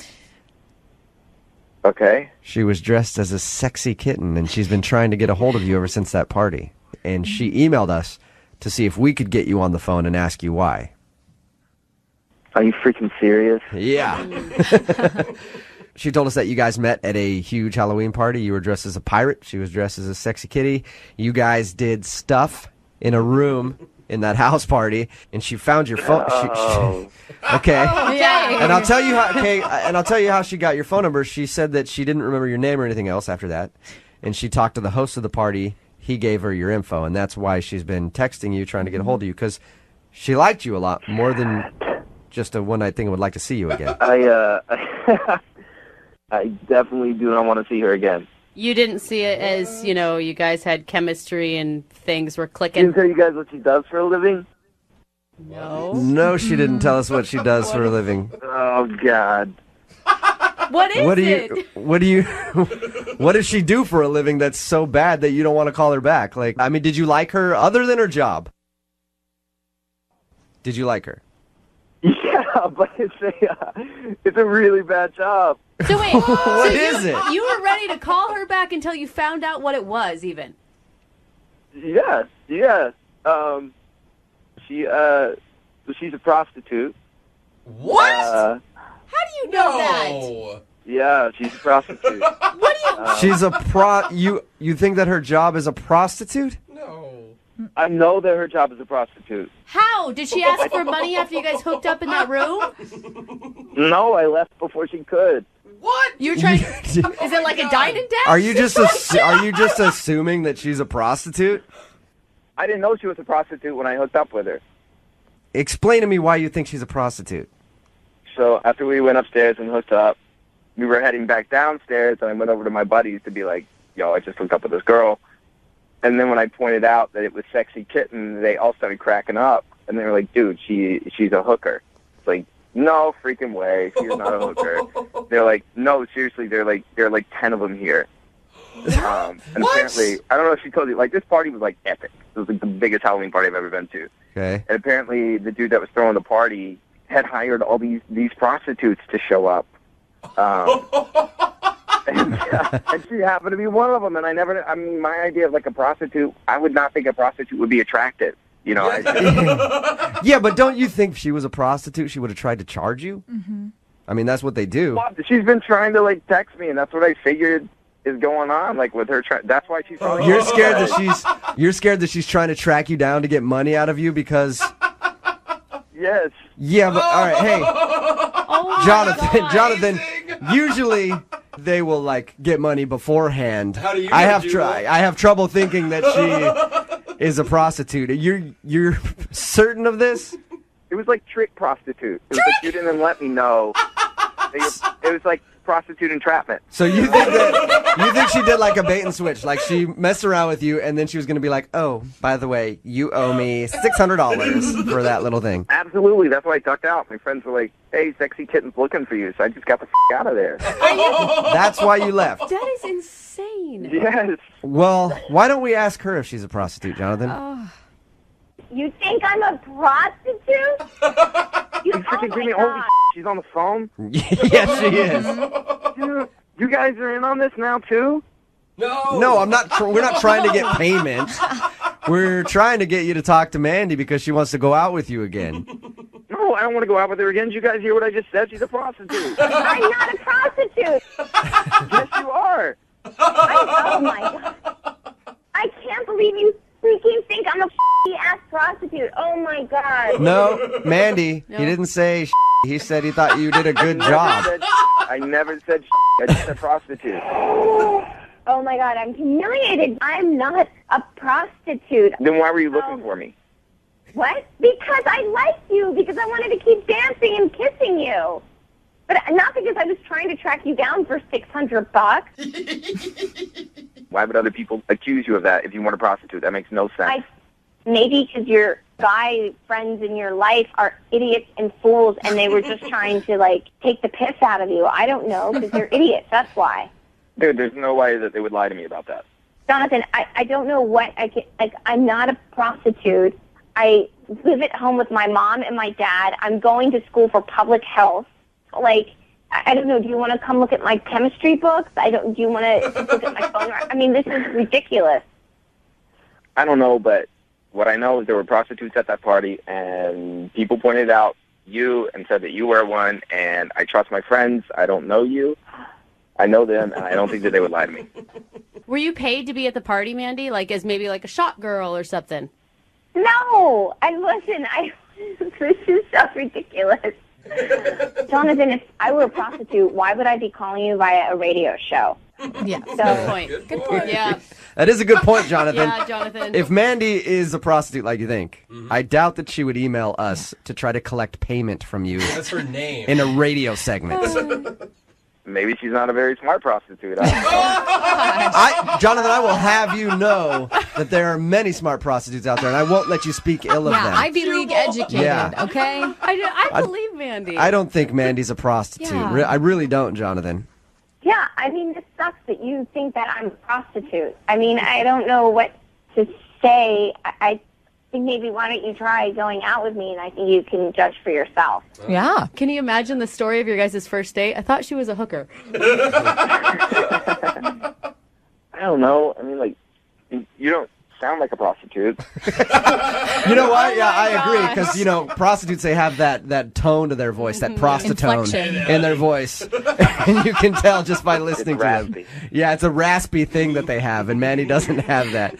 Okay. She was dressed as a sexy kitten, and she's been trying to get a hold of you ever since that party. And she emailed us to see if we could get you on the phone and ask you why. Are you freaking serious? Yeah. She told us that you guys met at a huge Halloween party. You were dressed as a pirate. She was dressed as a sexy kitty. You guys did stuff in a room in that house party, and she found your phone. Okay. Yeah. And I'll tell you how. Okay. And I'll tell you how she got your phone number. She said that she didn't remember your name or anything else after that, and she talked to the host of the party. He gave her your info, and that's why she's been texting you, trying to get a hold of you, because she liked you a lot more than just a one-night thing and would like to see you again. I definitely do not want to see her again. You didn't see it as, you guys had chemistry and things were She clicking. didn't tell you guys what she does for a living? No, she didn't tell us what she does for a living. Oh, God. What is it? What does she do for a living that's so bad that you don't want to call her back? Like, I mean, did you like her other than her job? Did you like her? Yeah, but it's a really bad job. So wait, What is it? You were ready to call her back until you found out what it was, even. Yes. She's a prostitute. What? How do you know that? Yeah, she's a prostitute. What do you? She's a You think that her job is a prostitute? No. I know that her job is a prostitute. How did she ask for money after you guys hooked up in that room? No, I left before she could. What? You were trying. Is it like a dine and dash? Are you just assuming that she's a prostitute? I didn't know she was a prostitute when I hooked up with her. Explain to me why you think she's a prostitute. So after we went upstairs and hooked up, we were heading back downstairs, and I went over to my buddies to be like, yo, I just hooked up with this girl. And then when I pointed out that it was Sexy Kitten, they all started cracking up. And they were like, dude, she's a hooker. It's like, no freaking way. She's not a hooker. They're like, no, seriously, there are like 10 of them here. And apparently, I don't know if she told you, like, this party was like epic. It was like the biggest Halloween party I've ever been to. Okay. And apparently the dude that was throwing the party had hired all these prostitutes to show up. And she happened to be one of them. And I mean, my idea of like a prostitute, I would not think a prostitute would be attractive. You know? Yeah, but don't you think if she was a prostitute, she would have tried to charge you? Mm-hmm. I mean, that's what they do. Well, she's been trying to like text me, and that's what I figured is going on. Like with her, that's why she's. Probably You're scared that she's trying to track you down to get money out of you because. Yes. Yeah, but all right, hey, Jonathan. Usually they will like get money beforehand. How do you? I have trouble thinking that she is a prostitute. You're certain of this? It was like trick prostitute. It was like you didn't let me know. It was like prostitute entrapment. So you think she did like a bait and switch, like she messed around with you, and then she was going to be like, "Oh, by the way, you owe me $600 for that little thing." Absolutely, that's why I ducked out. My friends were like, "Hey, Sexy Kitten's looking for you," so I just got the out of there. That's why you left. That is insane. Yes. Well, why don't we ask her if she's a prostitute, Jonathan? You think I'm a prostitute? You freaking give me holy she's on the phone? Yes, she is. Dude, you guys are in on this now too? No, I'm not. We're not trying to get payment. We're trying to get you to talk to Mandy because she wants to go out with you again. No, I don't want to go out with her again. Did you guys hear what I just said? She's a prostitute. I'm not a prostitute. Yes, you are. Oh my God. I can't believe you freaking think I'm a ass prostitute. Oh my God. No, Mandy, he didn't say he said he thought you did a good job. I never said I just said prostitute. Oh my God, I'm humiliated. I'm not a prostitute. Then why were you looking for me? What? Because I liked you. Because I wanted to keep dancing and kissing you. But not because I was trying to track you down for $600. Why would other people accuse you of that if you weren't a prostitute? That makes no sense. Maybe because your guy friends in your life are idiots and fools, and they were just trying to, like, take the piss out of you. I don't know, because they're idiots. That's why. Dude, there's no way that they would lie to me about that. Jonathan, I don't know what I can... Like, I'm not a prostitute. I live at home with my mom and my dad. I'm going to school for public health. Like, I don't know, do you want to come look at my chemistry books? Do you want to look at my phone? I mean, this is ridiculous. I don't know, but what I know is there were prostitutes at that party, and people pointed out you and said that you were one, and I trust my friends. I don't know you. I know them, and I don't think that they would lie to me. Were you paid to be at the party, Mandy? Like as maybe like a shot girl or something? No! This is so ridiculous. Jonathan, if I were a prostitute, why would I be calling you via a radio show? Yeah, good point. Good point. Yeah. That is a good point, Jonathan. Yeah, Jonathan. If Mandy is a prostitute like you think, I doubt that she would email us to try to collect payment from you. That's her name. In a radio segment. Maybe she's not a very smart prostitute. Jonathan, I will have you know that there are many smart prostitutes out there, and I won't let you speak ill of them. Yeah, Ivy League educated, okay? I believe Mandy. I don't think Mandy's a prostitute. Yeah. I really don't, Jonathan. Yeah, I mean, it sucks that you think that I'm a prostitute. I mean, I don't know what to say. I think maybe why don't you try going out with me, and I think you can judge for yourself. Yeah. Can you imagine the story of your guys' first date? I thought she was a hooker. I don't know. I mean, like, you don't sound like a prostitute. You know what? Yeah, I agree. Because, prostitutes, they have that tone to their voice, that prostitutone Inflection. in their voice. And you can tell just by listening to them. raspy. Yeah, it's a raspy thing that they have, and Mandy doesn't have that.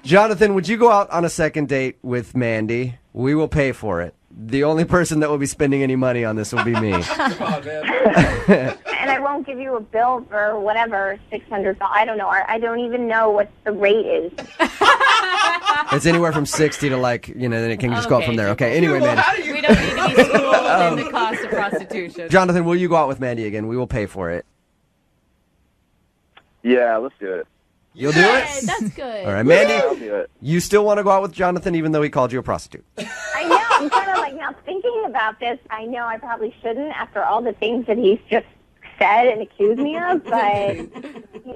Jonathan, would you go out on a second date with Mandy? We will pay for it. The only person that will be spending any money on this will be me. Come on, man. And I won't give you a bill for whatever, $600. I don't know. I don't even know what the rate is. It's anywhere from 60 to then it can just go up from there. Okay, anyway, Mandy. We don't need to be schooled in the cost of prostitution. Jonathan, will you go out with Mandy again? We will pay for it. Yeah, let's do it. You'll do it? That's good. All right, Mandy, Yeah, I'll do it. you still want to go out with Jonathan even though he called you a prostitute? I know. I'm kind of like now thinking about this. I know I probably shouldn't after all the things that he's just said and accused me of. But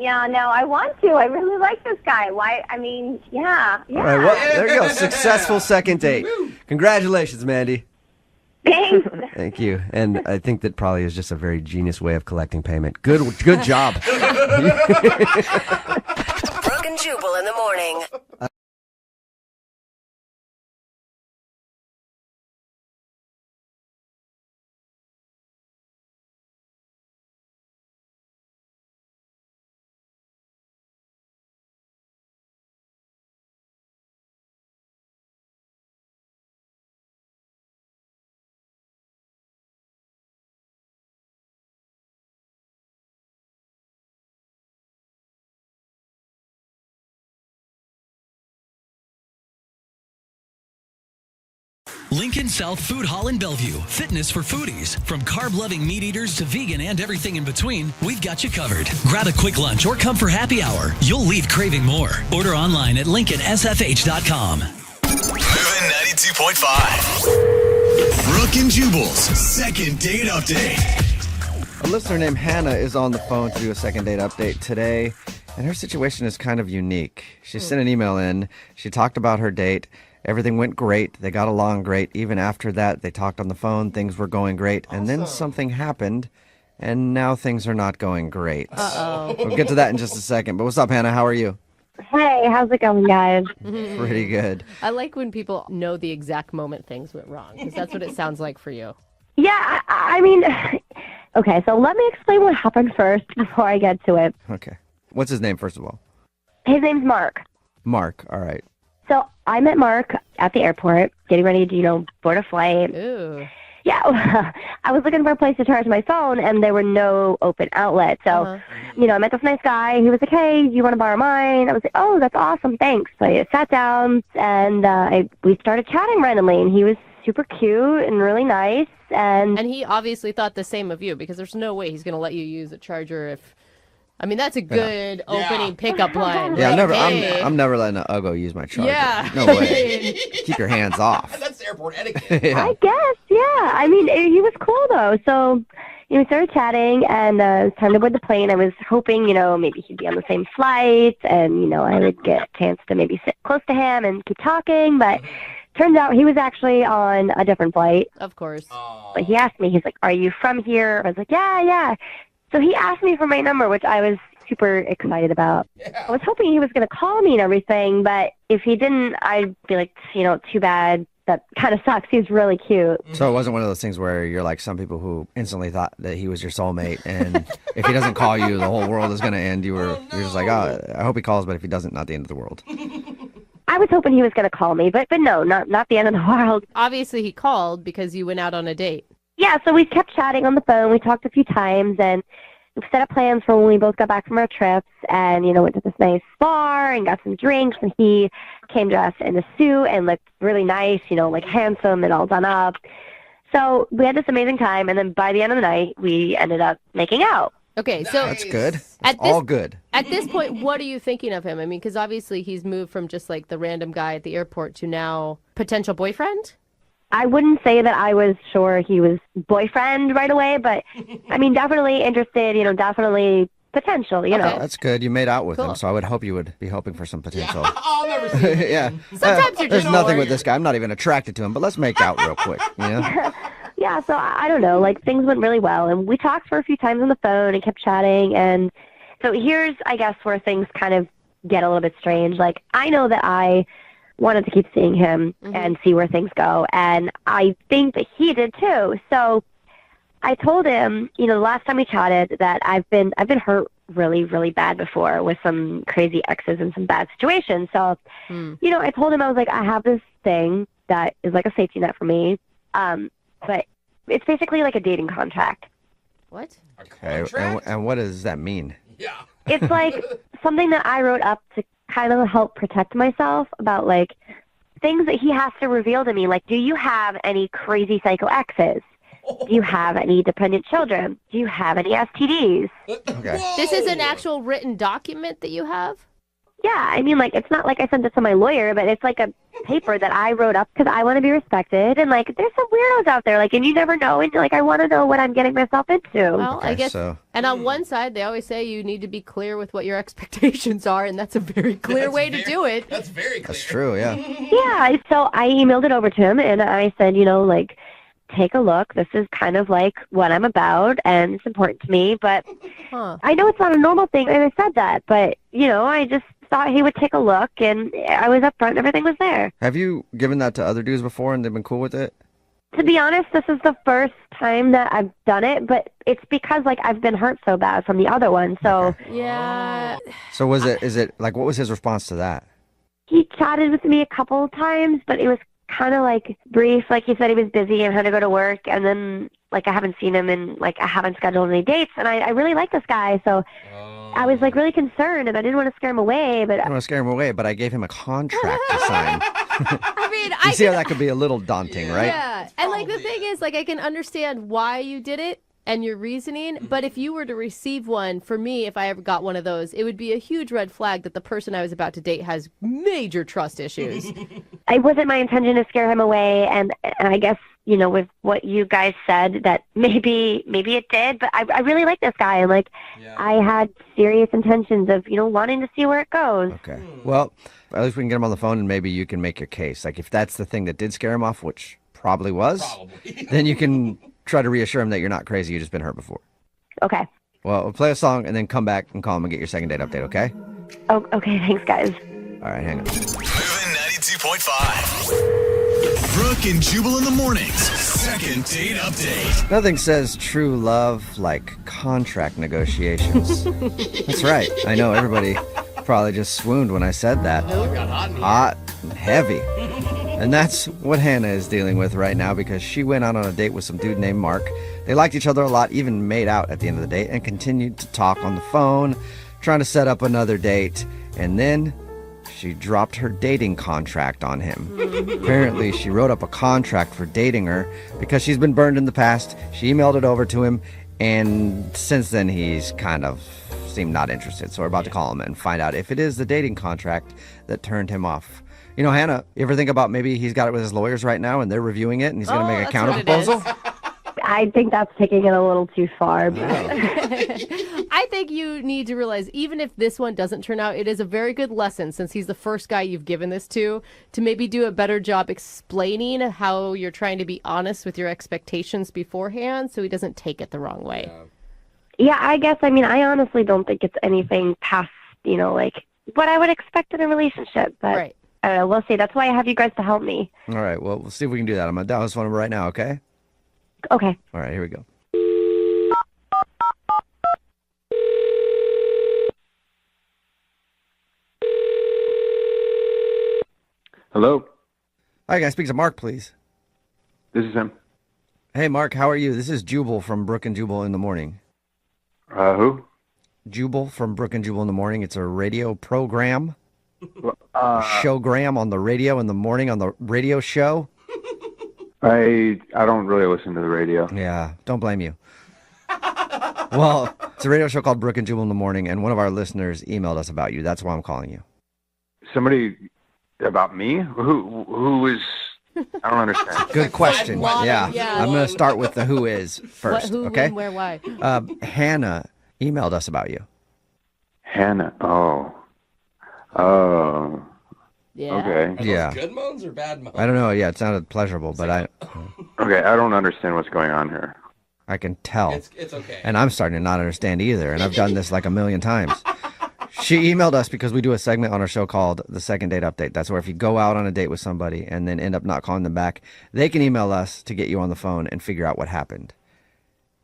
yeah, no, I want to. I really like this guy. Why? I mean, yeah. All right, well, there you go. Successful second date. Congratulations, Mandy. Thanks. Thank you. And I think that probably is just a very genius way of collecting payment. Good job. Brooke and Jubal in the morning. Lincoln South Food Hall in Bellevue. Fitness for foodies. From carb-loving meat eaters to vegan and everything in between, we've got you covered. Grab a quick lunch or come for happy hour. You'll leave craving more. Order online at lincolnsfh.com. Moving 92.5. Brooke and Jubal's second date update. A listener named Hannah is on the phone to do a second date update today, and her situation is kind of unique. She sent an email in. She talked about her date. Everything went great. They got along great. Even after that, they talked on the phone. Things were going great. And then something happened, and now things are not going great. Uh-oh. We'll get to that in just a second. But what's up, Hannah? How are you? Hey, how's it going, guys? Pretty good. I like when people know the exact moment things went wrong, because that's what it sounds like for you. Yeah, I mean, okay, so let me explain what happened first before I get to it. Okay. What's his name, first of all? His name's Mark. Mark. All right. So I met Mark at the airport, getting ready to, board a flight. Ooh. Yeah, I was looking for a place to charge my phone, and there were no open outlets. So, I met this nice guy. He was like, hey, you want to borrow mine? I was like, oh, that's awesome, thanks. So I sat down, and we started chatting randomly, and he was super cute and really nice. And he obviously thought the same of you, because there's no way he's going to let you use a charger if... I mean, that's a good opening pickup line. Yeah, Like, I'm never letting an Uggo use my charger. Yeah. No way. Keep your hands off. That's airport etiquette. Yeah. I guess, yeah. I mean, he was cool, though. So, we started chatting, and it was time to board the plane. I was hoping, maybe he'd be on the same flight, and, I would get a chance to maybe sit close to him and keep talking. But turns out he was actually on a different flight. Of course. But he asked me, he's like, are you from here? I was like, yeah. So he asked me for my number, which I was super excited about. Yeah. I was hoping he was going to call me and everything, but if he didn't, I'd be like, too bad. That kind of sucks. He's really cute. So it wasn't one of those things where you're like some people who instantly thought that he was your soulmate, and if he doesn't call you, the whole world is going to end. You're just like, oh, I hope he calls, but if he doesn't, not the end of the world. I was hoping he was going to call me, but no, not the end of the world. Obviously, he called because you went out on a date. Yeah, so we kept chatting on the phone. We talked a few times, and we set up plans for when we both got back from our trips, and, went to this nice bar and got some drinks, and he came dressed in a suit and looked really nice, like handsome and all done up. So we had this amazing time, and then by the end of the night, we ended up making out. Okay, so... That's good. That's all good. At this point, what are you thinking of him? I mean, because obviously he's moved from just like the random guy at the airport to now potential boyfriend? I wouldn't say that I was sure he was boyfriend right away, but I mean, definitely interested, definitely potential, Okay. That's good. You made out with him, so I would hope you would be hoping for some potential. Yeah, I'll never see him. Yeah. Sometimes you're There's just nothing with this guy. I'm not even attracted to him, but let's make out real quick. Yeah, so I don't know, things went really well, and we talked for a few times on the phone and kept chatting, and so here's, I guess, where things kind of get a little bit strange. I know that I wanted to keep seeing him and see where things go, and I think that he did too. So I told him, the last time we chatted, that I've been hurt really, really bad before with some crazy exes and some bad situations. So, I told him, I was like, I have this thing that is like a safety net for me, but it's basically like a dating contract. What? Okay, and what does that mean? Yeah. It's like something that I wrote up to kind of help protect myself about things that he has to reveal to me. Do you have any crazy psycho exes? Do you have any dependent children? Do you have any STDs? Okay. This is an actual written document that you have? Yeah, I mean, like, it's not like I sent it to my lawyer, but it's like a paper that I wrote up because I want to be respected. And, like, there's some weirdos out there, like, and you never know. And, like, I want to know what I'm getting myself into. Well, I guess. And on one side, they always say you need to be clear with what your expectations are, and that's a very clear way to do it. That's very clear. That's true, yeah. Yeah, so I emailed it over to him, and I said, you know, like, take a look. This is kind of like what I'm about, and it's important to me. But I know it's not a normal thing, and I said that. But, you know, I just thought he would take a look, and I was up front, and everything was there. Have you given that to other dudes before and they've been cool with it? To be honest, this is the first time that I've done it, but it's because, like, I've been hurt so bad from the other one, so... Yeah. So is it, like, what was his response to that? He chatted with me a couple of times, but it was kind of, like, brief. Like, he said he was busy and had to go to work, and then, like, I haven't seen him, and, like, I haven't scheduled any dates, and I really like this guy, so... I was, like, really concerned, and I didn't want to scare him away, but... I don't want to scare him away, but I gave him a contract to sign. I mean, You see how that could be a little daunting, right? Yeah. And, like, the thing is, like, I can understand why you did it and your reasoning, but if you were to receive one, for me, if I ever got one of those, it would be a huge red flag that the person I was about to date has major trust issues. It wasn't my intention to scare him away, and I guess, you know, with what you guys said, that maybe it did, but I really like this guy, and, like, I had serious intentions of, you know, wanting to see where it goes. Okay. Well, at least we can get him on the phone and maybe you can make your case. Like, if that's the thing that did scare him off, which probably was, then you can try to reassure him that you're not crazy, you've just been hurt before. Okay. Well, we'll play a song and then come back and call him and get your second date update, okay? Oh, okay, thanks, guys. All right, hang on. Moving 92.5. Brooke and Jubal in the mornings. Second date update. Nothing says true love like contract negotiations. That's right. I know everybody probably just swooned when I said that. Hot and heavy. And that's what Hannah is dealing with right now because she went out on a date with some dude named Mark. They liked each other a lot, even made out at the end of the date, and continued to talk on the phone, trying to set up another date. And then she dropped her dating contract on him. Apparently, she wrote up a contract for dating her because she's been burned in the past. She emailed it over to him, and since then, he's kind of seemed not interested. So we're about to call him and find out if it is the dating contract that turned him off. You know, Hannah, you ever think about maybe he's got it with his lawyers right now and they're reviewing it and he's going to make a counter proposal? I think that's taking it a little too far. But... I think you need to realize, even if this one doesn't turn out, it is a very good lesson, since he's the first guy you've given this to maybe do a better job explaining how you're trying to be honest with your expectations beforehand so he doesn't take it the wrong way. Yeah, I guess, I mean, I honestly don't think it's anything past, you know, like what I would expect in a relationship. But right. We'll see. That's why I have you guys to help me. All right, well, we'll see if we can do that. I'm going to dial this phone number right now, okay? Okay. All right, here we go. Hello? Hi, can I speak to Mark, please? This is him. Hey, Mark, how are you? This is Jubal from Brooke and Jubal in the morning. Who? Jubal from Brooke and Jubal in the morning. It's a radio program. Showgram on the radio in the morning on the radio show. I don't really listen to the radio. Yeah, don't blame you. Well, it's a radio show called Brooke and Jubal in the morning, and one of our listeners emailed us about you. That's why I'm calling you. Somebody about me? Who is... I don't understand. Good question. Yeah. I'm going to start with the who is first, Who, okay? when, where, why? Hannah emailed us about you. Hannah? Oh. Yeah. Okay. Yeah. Good moans or bad moans? I don't know. Yeah, it sounded pleasurable, but Okay, I don't understand what's going on here. I can tell. It's okay. And I'm starting to not understand either, and I've done this like a million times. She emailed us because we do a segment on our show called The Second Date Update. That's where if you go out on a date with somebody and then end up not calling them back, they can email us to get you on the phone and figure out what happened.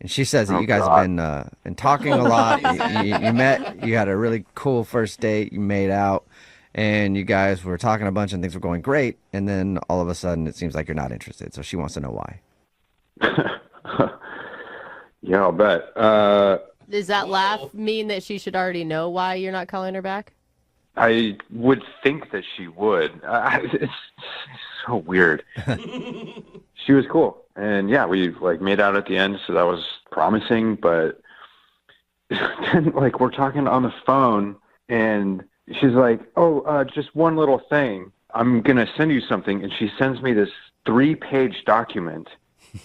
And she says that you guys have been talking a lot. You met, you had a really cool first date, you made out, and you guys were talking a bunch and things were going great, and then all of a sudden it seems like you're not interested. So she wants to know why. Yeah, I'll bet. Does that laugh mean that she should already know why you're not calling her back? I would think that she would. It's so weird. she was cool. And yeah, we like made out at the end, so that was promising, but then like we're talking on the phone and she's like, "Oh, just one little thing. I'm going to send you something." And she sends me this 3-page document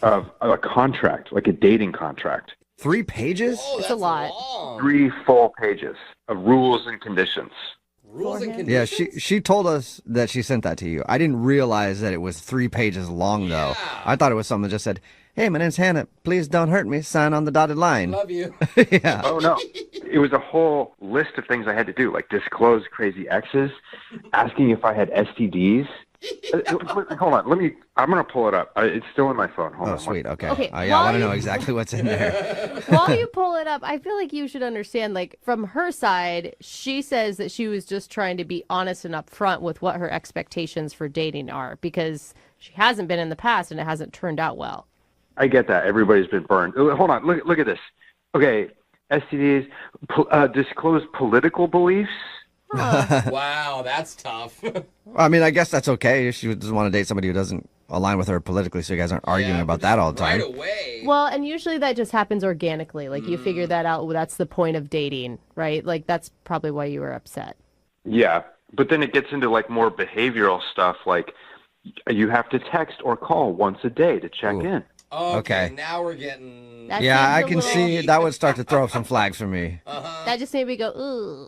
of a contract, like a dating contract. 3 pages? Oh, it's a lot. 3 full pages of rules and conditions. Rules and conditions? Yeah, she told us that she sent that to you. I didn't realize that it was 3 pages long, though. I thought it was something that just said, "Hey, my name's Hannah. Please don't hurt me. Sign on the dotted line." Love you. Yeah. Oh, no. It was a whole list of things I had to do, like disclose crazy exes, asking if I had STDs. Hold on. I'm going to pull it up. It's still in my phone. Hold on. Sweet. Okay. Okay, Yeah, I want to know exactly what's in there. While you pull it up, I feel like you should understand, like, from her side, she says that she was just trying to be honest and upfront with what her expectations for dating are, because she hasn't been in the past and it hasn't turned out well. I get that. Everybody's been burned. Hold on. Look at this. Okay. STDs, disclose political beliefs. Wow, that's tough. I mean, I guess that's okay if she doesn't want to date somebody who doesn't align with her politically, so you guys aren't arguing about that all the time. Right away. Well, and usually that just happens organically. Like, you figure that out. Well, that's the point of dating, right? Like, that's probably why you were upset. Yeah. But then it gets into like more behavioral stuff, like you have to text or call once a day to check in. Okay, now we're getting... Yeah, I can see that would start to throw up some flags for me. That just made me go, ooh.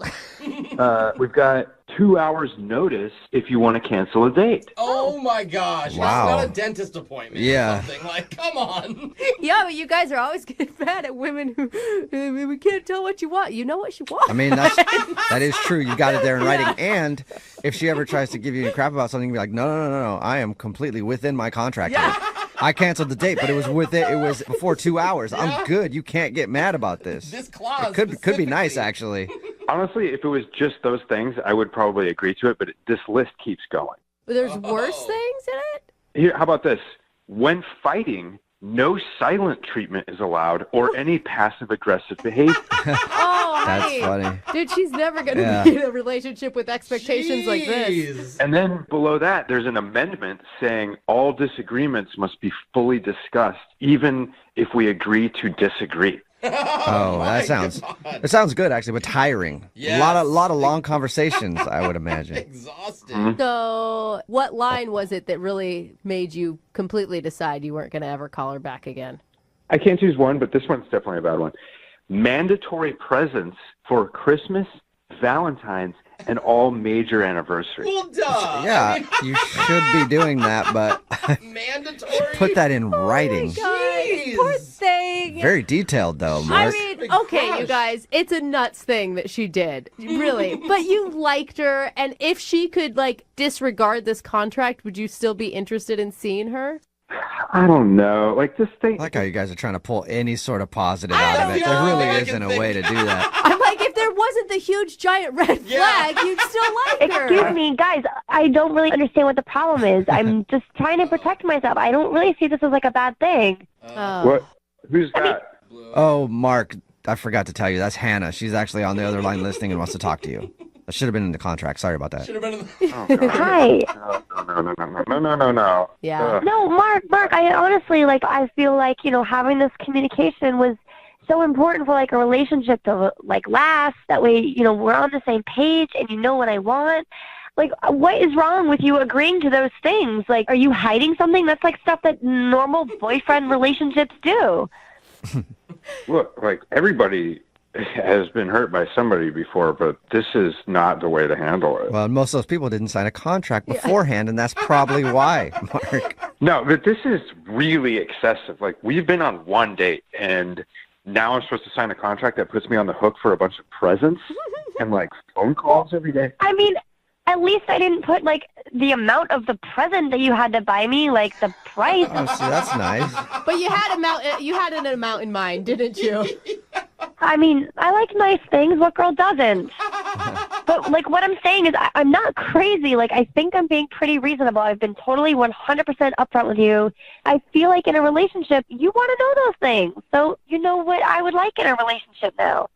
We've got 2 hours notice if you want to cancel a date. Oh my gosh. Wow. That's not a dentist appointment Yeah. or something. Like, come on. Yeah, but you guys are always getting mad at women who, we can't tell what you want. You know what you want. I mean, that is true. You got it there in writing. And if she ever tries to give you crap about something, be like, no. I am completely within my contract. Yeah. I canceled the date, but it was it was before 2 hours. Yeah. I'm good. You can't get mad about this. This clause it could be nice, actually. Honestly, if it was just those things, I would probably agree to it, but this list keeps going. But there's worse things in it? Here, how about this? When fighting, no silent treatment is allowed or any passive-aggressive behavior. Oh, That's honey. funny. Dude, she's never going to be in a relationship with expectations like this. And then below that, there's an amendment saying all disagreements must be fully discussed, even if we agree to disagree. Oh, it sounds good, actually, but tiring. Yes. A lot of long conversations, I would imagine. Exhausting. So what line was it that really made you completely decide you weren't going to ever call her back again? I can't choose one, but this one's definitely a bad one. Mandatory presents for Christmas, Valentine's, and all major anniversaries. Well, duh. Yeah, you should be doing that, but Mandatory? put that in writing. Poor thing. Very detailed, though, Mark. I mean, okay, you guys, it's a nuts thing that she did, really. But you liked her, and if she could, like, disregard this contract, would you still be interested in seeing her? I don't know. Like, this thing... I like how you guys are trying to pull any sort of positive out of it. There really isn't a way to do that. I'm like, if there wasn't the huge giant red flag, you'd still like her. Excuse me, guys, I don't really understand what the problem is. I'm just trying to protect myself. I don't really see this as like a bad thing. What? Who's that? Oh, Mark, I forgot to tell you. That's Hannah. She's actually on the other line listening and wants to talk to you. That should have been in the contract. Sorry about that. Should have been in the... Oh, God. Hi. No. Yeah. No, Mark, I honestly, like, I feel like, having this communication was so important for, like, a relationship to, like, last. That way, we're on the same page and you know what I want. Like, what is wrong with you agreeing to those things? Like, are you hiding something? That's, like, stuff that normal boyfriend relationships do. Look, like, everybody has been hurt by somebody before, but this is not the way to handle it. Well, most of those people didn't sign a contract beforehand, and that's probably why, Mark. No, but this is really excessive. Like, we've been on one date, and now I'm supposed to sign a contract that puts me on the hook for a bunch of presents and, like, phone calls every day. I mean, at least I didn't put, like, the amount of the present that you had to buy me, like, the price. Oh, see, that's nice. But you had an amount in mind, didn't you? I mean, I like nice things. What girl doesn't? But, like, what I'm saying is I'm not crazy. Like, I think I'm being pretty reasonable. I've been totally 100% upfront with you. I feel like in a relationship, you want to know those things. So you know what I would like in a relationship now.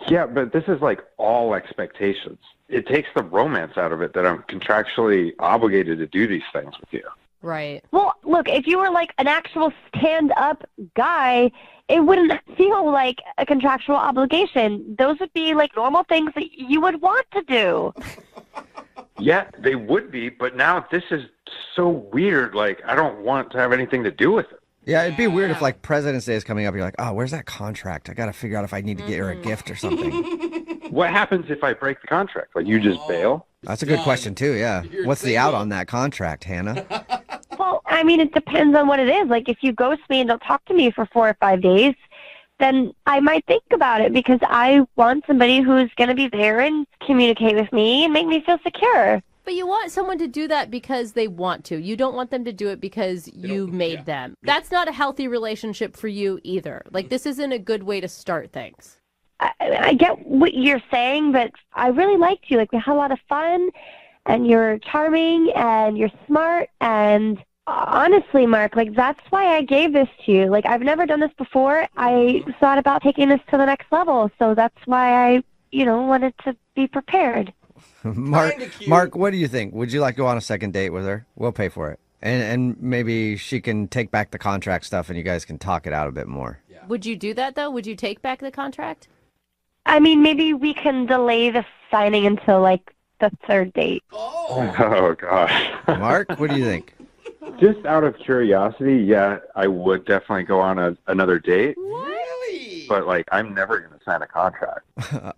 Yeah, but this is, like, all expectations. It takes the romance out of it that I'm contractually obligated to do these things with you. Right. Well, look, if you were like an actual stand-up guy, it wouldn't feel like a contractual obligation. Those would be like normal things that you would want to do. Yeah, they would be, but now this is so weird. Like, I don't want to have anything to do with it. Yeah, it'd be weird if like President's Day is coming up. You're like, oh, where's that contract? I got to figure out if I need to get her a gift or something. What happens if I break the contract? Like, you just bail? That's a good question too. Yeah, what's the out on that contract, Hannah? Well, I mean, it depends on what it is. Like, if you ghost me and don't talk to me for 4 or 5 days, then I might think about it because I want somebody who's going to be there and communicate with me and make me feel secure. But you want someone to do that because they want to. You don't want them to do it because you made them. That's not a healthy relationship for you either. Like, this isn't a good way to start things. I get what you're saying, but I really liked you. Like, we had a lot of fun, and you're charming, and you're smart, and honestly, Mark, like, that's why I gave this to you. Like, I've never done this before. I thought about taking this to the next level, so that's why I, wanted to be prepared. Mark, what do you think? Would you like to go on a second date with her? We'll pay for it. And maybe she can take back the contract stuff and you guys can talk it out a bit more. Yeah. Would you do that, though? Would you take back the contract? I mean, maybe we can delay the signing until, like, the third date. Oh gosh. Mark, what do you think? Just out of curiosity, yeah, I would definitely go on another date. Really? But, like, I'm never going to sign a contract.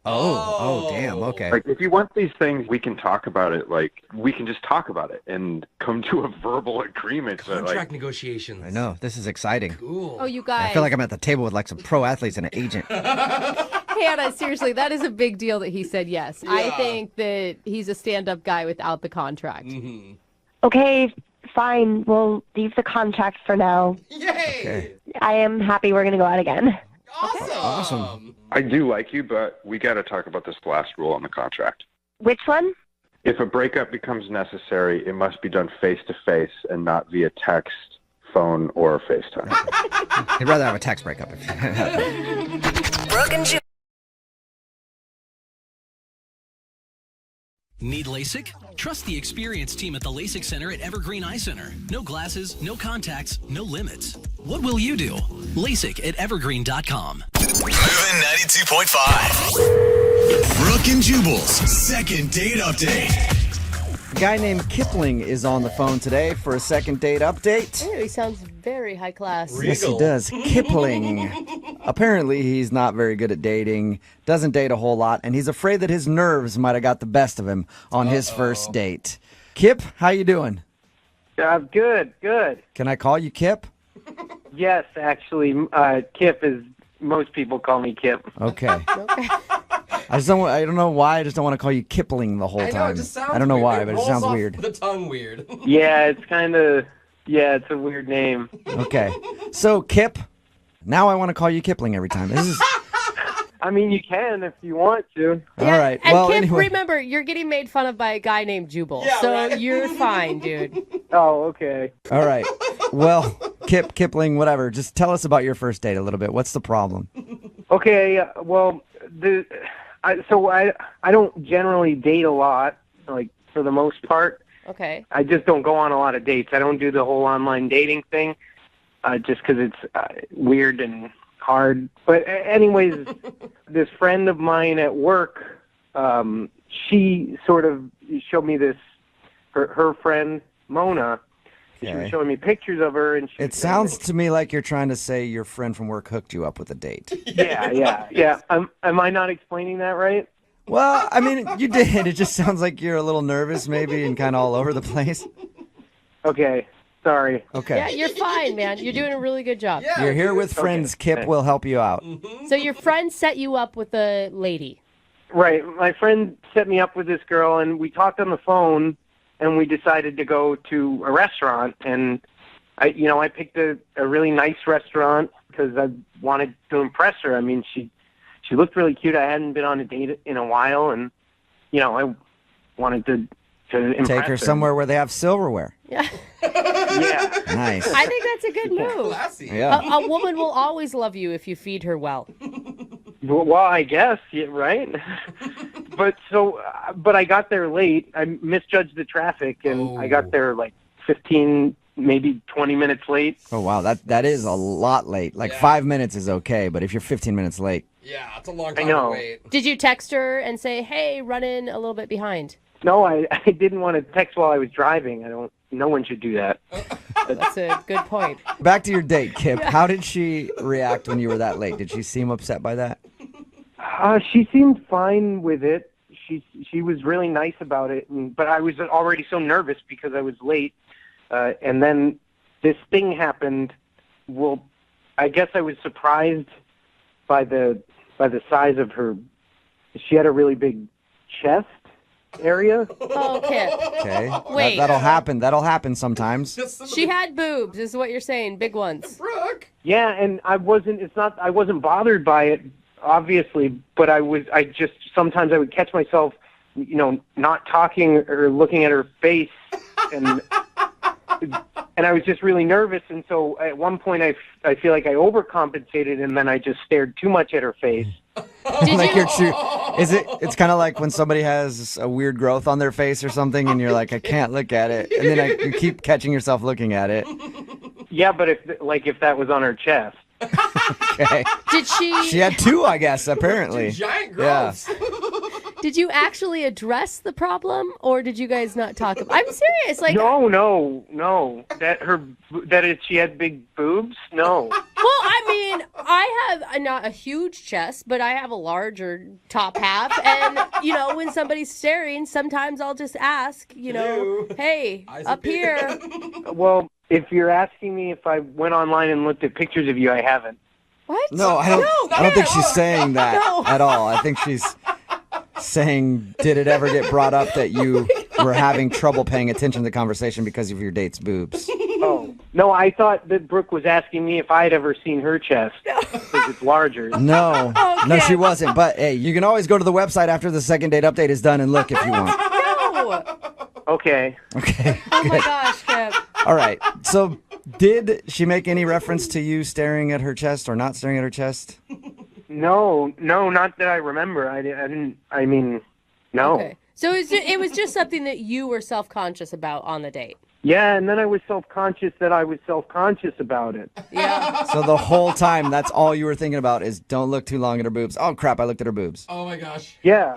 Oh, damn, okay. Like, if you want these things, we can talk about it. Like, we can just talk about it and come to a verbal agreement. Contract negotiations. I know, this is exciting. Cool. Oh, you guys. I feel like I'm at the table with, like, some pro athletes and an agent. Hannah, seriously, that is a big deal that he said yes. Yeah. I think that he's a stand-up guy without the contract. Mm-hmm. Okay, fine. We'll leave the contract for now. Yay! Okay. I am happy we're going to go out again. Awesome. I do like you, but we got to talk about this last rule on the contract. Which one? If a breakup becomes necessary, it must be done face-to-face and not via text, phone, or FaceTime. I'd rather have a text breakup. Brooke and Jubal. Need LASIK? Trust the experienced team at the LASIK Center at Evergreen Eye Center. No glasses, no contacts, no limits. What will you do? LASIK at evergreen.com. Moving 92.5. Brooke and Jubal's second date update. A guy named Kipling is on the phone today for a second date update. Ew, he sounds very high class. Yes, he does. Kipling. Apparently, he's not very good at dating, doesn't date a whole lot, and he's afraid that his nerves might have got the best of him on his first date. Kip, how you doing? Good. Can I call you Kip? Yes, actually, Kip is. Most people call me Kip. Okay. I don't know why. I just don't want to call you Kipling the whole time. I know, it just sounds I don't know weird. why, but it sounds rolls weird. off the tongue weird. Yeah, it's kind of. Yeah, it's a weird name. Okay. So, Kip, now I want to call you Kipling every time. This is. I mean, you can if you want to. All right. And Well, Kip, anyway. remember, you're getting made fun of by a guy named Jubal. Yeah, so right. you're fine, dude. Oh, okay. All right. Well, Kipling, whatever. Just tell us about your first date a little bit. What's the problem? Okay. Well, I don't generally date a lot, like for the most part. Okay. I just don't go on a lot of dates. I don't do the whole online dating thing, just because it's weird and hard. But anyways, this friend of mine at work, she sort of showed me this. Her friend Mona. She was showing me pictures of her, and It sounds to me like you're trying to say your friend from work hooked you up with a date. Yeah. Am I not explaining that right? Well, I mean, you did. It just sounds like you're a little nervous maybe and kind of all over the place. Okay. Sorry. Okay. Yeah, you're fine, man. You're doing a really good job. You're here with friends. Kip will help you out. So your friend set you up with a lady. Right. My friend set me up with this girl, and we talked on the phone, and we decided to go to a restaurant. And I picked a really nice restaurant because I wanted to impress her. I mean, she looked really cute. I hadn't been on a date in a while, and I wanted to impress Take her somewhere where they have silverware. Yeah. Yeah. Nice. I think that's a good move. Classy. Yeah. A woman will always love you if you feed her well. Well, I guess, yeah, right? But I got there late. I misjudged the traffic, and I got there like 15 maybe 20 minutes late. Oh, wow. That is a lot late. Like 5 minutes is okay, but if you're 15 minutes late. Yeah, it's a long time I know. to wait. Did you text her and say, hey, run in a little bit behind? No, I didn't want to text while I was driving. No one should do that. That's a good point. Back to your date, Kip. How did she react when you were that late? Did she seem upset by that? She seemed fine with it. She was really nice about it, but I was already so nervous because I was late. And then this thing happened. Well, I guess I was surprised by the size of her. She had a really big chest area. Oh, Kip. Okay. Wait. That'll happen. That'll happen sometimes. She had boobs, is what you're saying. Big ones. Brooke. Yeah, and I wasn't bothered by it, obviously, but I just sometimes I would catch myself, not talking or looking at her face, and I was just really nervous, and so at one point I feel like I overcompensated, and then I just stared too much at her face. Like it's kind of like when somebody has a weird growth on their face or something, and you're like, I can't look at it, and then you keep catching yourself looking at it. Yeah, but if that was on her chest. Okay. Did she? She had two, I guess, apparently. Two giant growths. Yeah. Did you actually address the problem, or did you guys not talk about? I'm serious. Like no. She had big boobs. No. Well, I mean, I have not a huge chest, but I have a larger top half, and when somebody's staring, sometimes I'll just ask, hey, up here. Well, if you're asking me if I went online and looked at pictures of you, I haven't. What? No, I don't think she's saying that at all. I think she's saying, did it ever get brought up that you were having trouble paying attention to the conversation because of your date's boobs? Oh, no, I thought that Brooke was asking me if I had ever seen her chest, because it's larger. No, no, she wasn't. But, hey, you can always go to the website after the second date update is done and look if you want. No. Okay. Oh, my gosh, Kip. All right. So did she make any reference to you staring at her chest or not staring at her chest? No, not that I remember. I didn't. I mean, no. Okay. So it was just something that you were self-conscious about on the date. Yeah, and then I was self-conscious that I was self-conscious about it. Yeah. So the whole time, that's all you were thinking about is don't look too long at her boobs. Oh, crap, I looked at her boobs. Oh, my gosh. Yeah.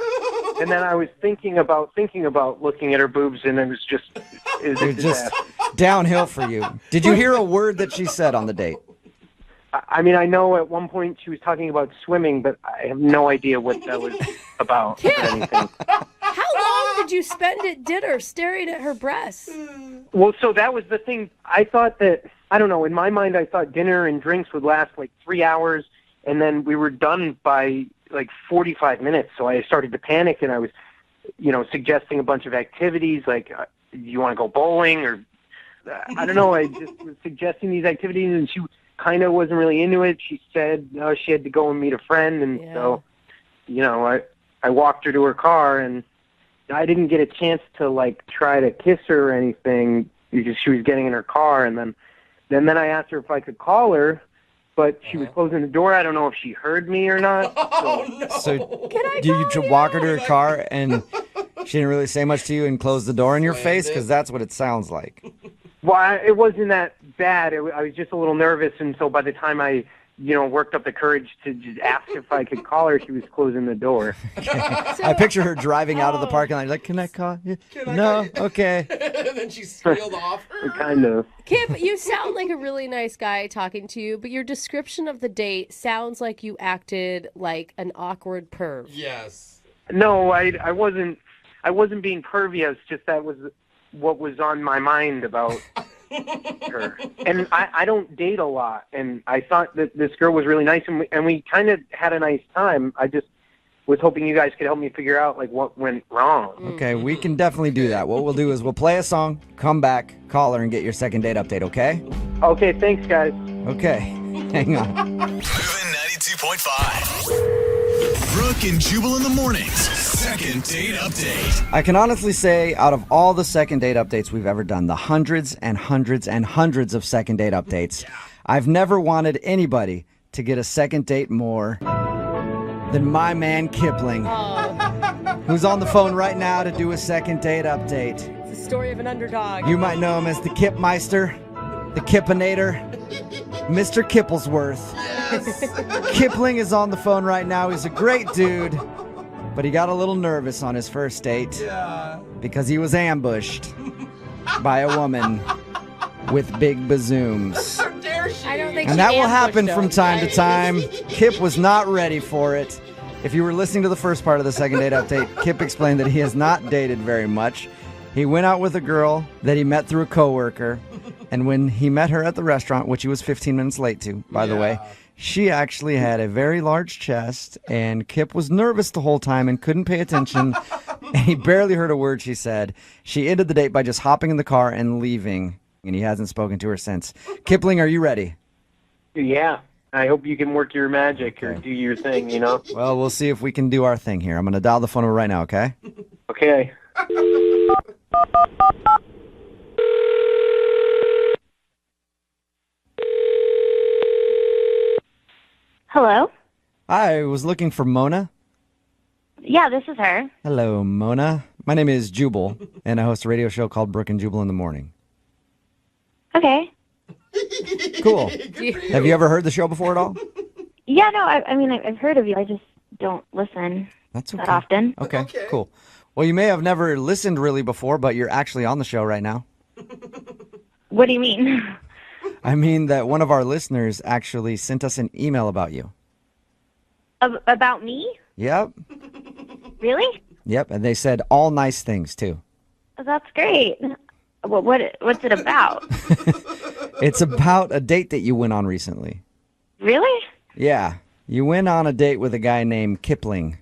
And then I was thinking about looking at her boobs, and it was just... It was just downhill for you. Did you hear a word that she said on the date? I mean, I know at one point she was talking about swimming, but I have no idea what that was about or anything. How long did you spend at dinner staring at her breasts? Well, so that was the thing. I thought that, I don't know, in my mind I thought dinner and drinks would last like 3 hours, and then we were done by like 45 minutes. So I started to panic, and I was, suggesting a bunch of activities, like, you want to go bowling, or, I don't know, I just was suggesting these activities, and she kind of wasn't really into it. She said she had to go and meet a friend, and so, I walked her to her car, and I didn't get a chance to like try to kiss her or anything because she was getting in her car, and then I asked her if I could call her, but she was closing the door. I don't know if she heard me or not. So did you walk her to her car and she didn't really say much to you and close the door in your face? Because that's what it sounds like. Well, it wasn't that bad. I was just a little nervous, and so by the time I, worked up the courage to just ask if I could call her, she was closing the door. Okay. I picture her driving out of the parking lot. Like, can I call you? No? Okay. And then she squealed off. Kind of. Kip, you sound like a really nice guy talking to you, but your description of the date sounds like you acted like an awkward perv. Yes. No, I wasn't being pervy. It's just that was what was on my mind about her. And I don't date a lot, and I thought that this girl was really nice, and we kind of had a nice time. I just was hoping you guys could help me figure out like what went wrong. Okay, we can definitely do that. What we'll do is we'll play a song, come back, call her, and get your second date update, okay? Okay, thanks, guys. Okay, hang on. Moving 92.5. Brooke and Jubal in the mornings. Second date update. I can honestly say, out of all the second date updates we've ever done, the hundreds and hundreds and hundreds of second date updates, I've never wanted anybody to get a second date more than my man Kipling, who's on the phone right now to do a second date update. It's the story of an underdog. You might know him as the Kip Meister. the Kippinator, Mr. Kipplesworth. Kipling is on the phone right now. He's a great dude, but he got a little nervous on his first date because he was ambushed by a woman with big bazooms. How dare she? I don't think And she that will ambushed happen him. from time to time. Kip was not ready for it. If you were listening to the first part of the second date update, Kip explained that he has not dated very much. He went out with a girl that he met through a coworker, and when he met her at the restaurant, which he was 15 minutes late to, by the way, she actually had a very large chest, and Kip was nervous the whole time and couldn't pay attention. And he barely heard a word she said. She ended the date by just hopping in the car and leaving, and he hasn't spoken to her since. Kipling, are you ready? Yeah. I hope you can work your magic or do your thing, you know? Well, we'll see if we can do our thing here. I'm going to dial the phone over right now, okay? Okay. Hello? I was looking for Mona. Yeah, this is her. Hello, Mona. My name is Jubal, and I host a radio show called Brooke and Jubal in the Morning. Okay. Cool. Have you ever heard the show before at all? Yeah, no, I mean, I've heard of you. I just don't listen That's okay. that often. Okay, cool. Well, you may have never listened really before, but you're actually on the show right now. What do you mean? I mean that one of our listeners actually sent us an email about you. About me? Yep. Really? Yep, and they said all nice things, too. That's great. What's it about? It's about a date that you went on recently. Really? Yeah, you went on a date with a guy named Kipling.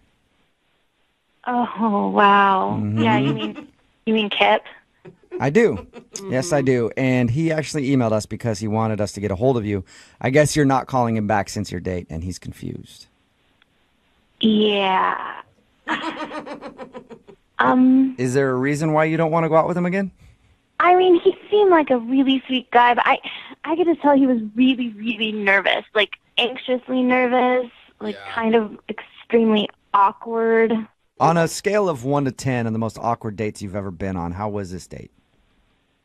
Oh, wow. Mhm. Yeah, you mean Kip? I do. Yes, I do. And he actually emailed us because he wanted us to get a hold of you. I guess you're not calling him back since your date, and he's confused. Yeah. Is there a reason why you don't want to go out with him again? I mean, he seemed like a really sweet guy, but I could just tell he was really, really nervous, like anxiously nervous, like kind of extremely awkward. On a scale of 1 to 10 and the most awkward dates you've ever been on, how was this date?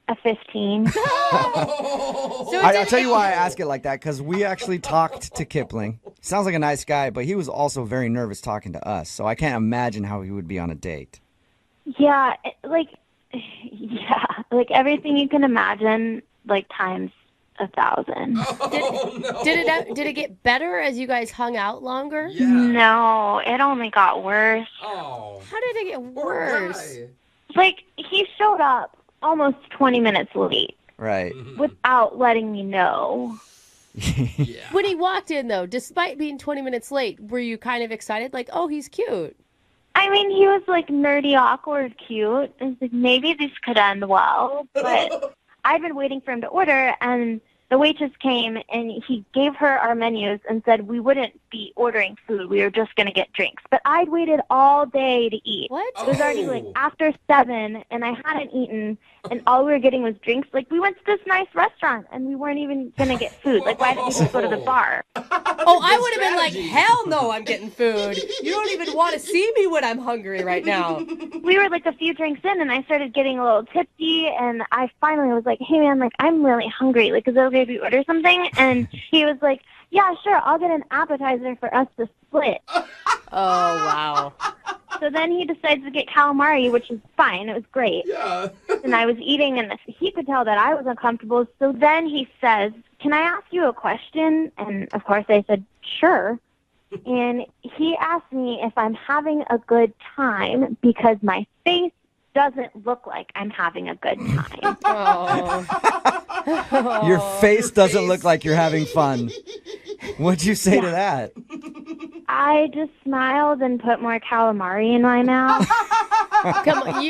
A 15. I'll tell you why I ask it like that, because we actually talked to Kipling. Sounds like a nice guy, but he was also very nervous talking to us, so I can't imagine how he would be on a date. Yeah, like everything you can imagine, like times 1,000. Did it get better as you guys hung out longer? No, it only got worse. How did it get worse? Like, he showed up almost 20 minutes late Right. without letting me know. When he walked in, though, despite being 20 minutes late, were you kind of excited? Like, oh, he's cute. I mean, he was like nerdy, awkward, cute. I was like, maybe this could end well. But I'd been waiting for him to order, and the waitress came, and he gave her our menus and said we wouldn't be ordering food. We were just going to get drinks. But I'd waited all day to eat. What? It was already like after 7, and I hadn't eaten, and all we were getting was drinks. Like, we went to this nice restaurant, and we weren't even going to get food. Like, why didn't we just go to the bar? Oh, I would have been like, hell no, I'm getting food. You don't even want to see me when I'm hungry right now. We were like a few drinks in, and I started getting a little tipsy, and I finally was like, hey, man, like, I'm really hungry. Like, is it okay if we order something? And he was like, yeah, sure, I'll get an appetizer for us to split. Oh, wow. So then he decides to get calamari, which is fine. It was great. Yeah. And I was eating, and he could tell that I was uncomfortable. So then he says, can I ask you a question? And, of course, I said, sure. And he asked me if I'm having a good time because my face doesn't look like I'm having a good time. Your face doesn't look like you're having fun. What'd you say to that? I just smiled and put more calamari in my mouth. Come on,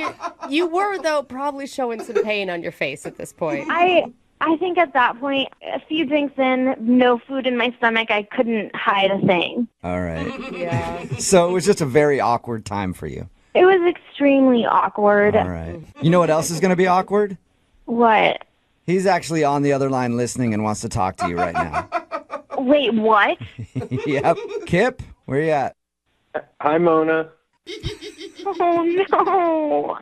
you were, though, probably showing some pain on your face at this point. I think at that point, a few drinks in, no food in my stomach, I couldn't hide a thing. All right. Yeah. So it was just a very awkward time for you. It was extremely awkward. All right. You know what else is going to be awkward? What? He's actually on the other line listening and wants to talk to you right now. Wait, what? Yep. Kip, where you at? Hi, Mona. Oh, no.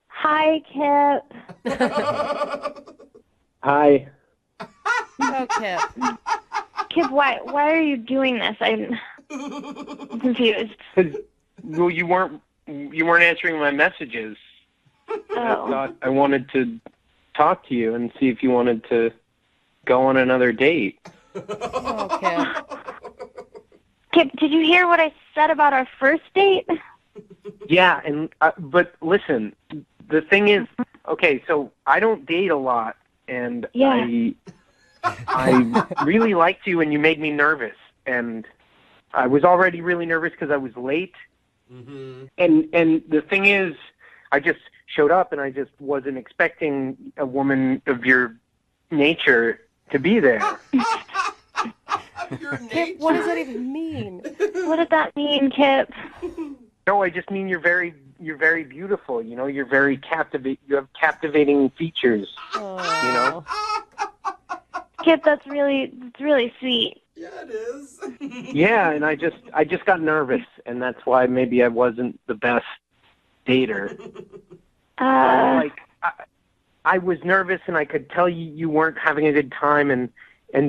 Hi, Kip. Hi. Oh, Kip. Kip, why are you doing this? I'm confused. Well, you weren't answering my messages. I thought I wanted to talk to you and see if you wanted to go on another date. Oh, Kip. Kip, did you hear what I said about our first date? Yeah, and but listen, the thing is, okay, so I don't date a lot, and I really liked you, and you made me nervous, and I was already really nervous because I was late, and the thing is, I just showed up, and I just wasn't expecting a woman of your nature to be there. Kip, what does that even mean? What did that mean, Kip? No, I just mean you're very beautiful. You know, you're very you have captivating features. Oh. You know. Kip, that's really sweet. Yeah, it is. Yeah, and I just got nervous, and that's why maybe I wasn't the best dater. I was nervous, and I could tell you weren't having a good time, and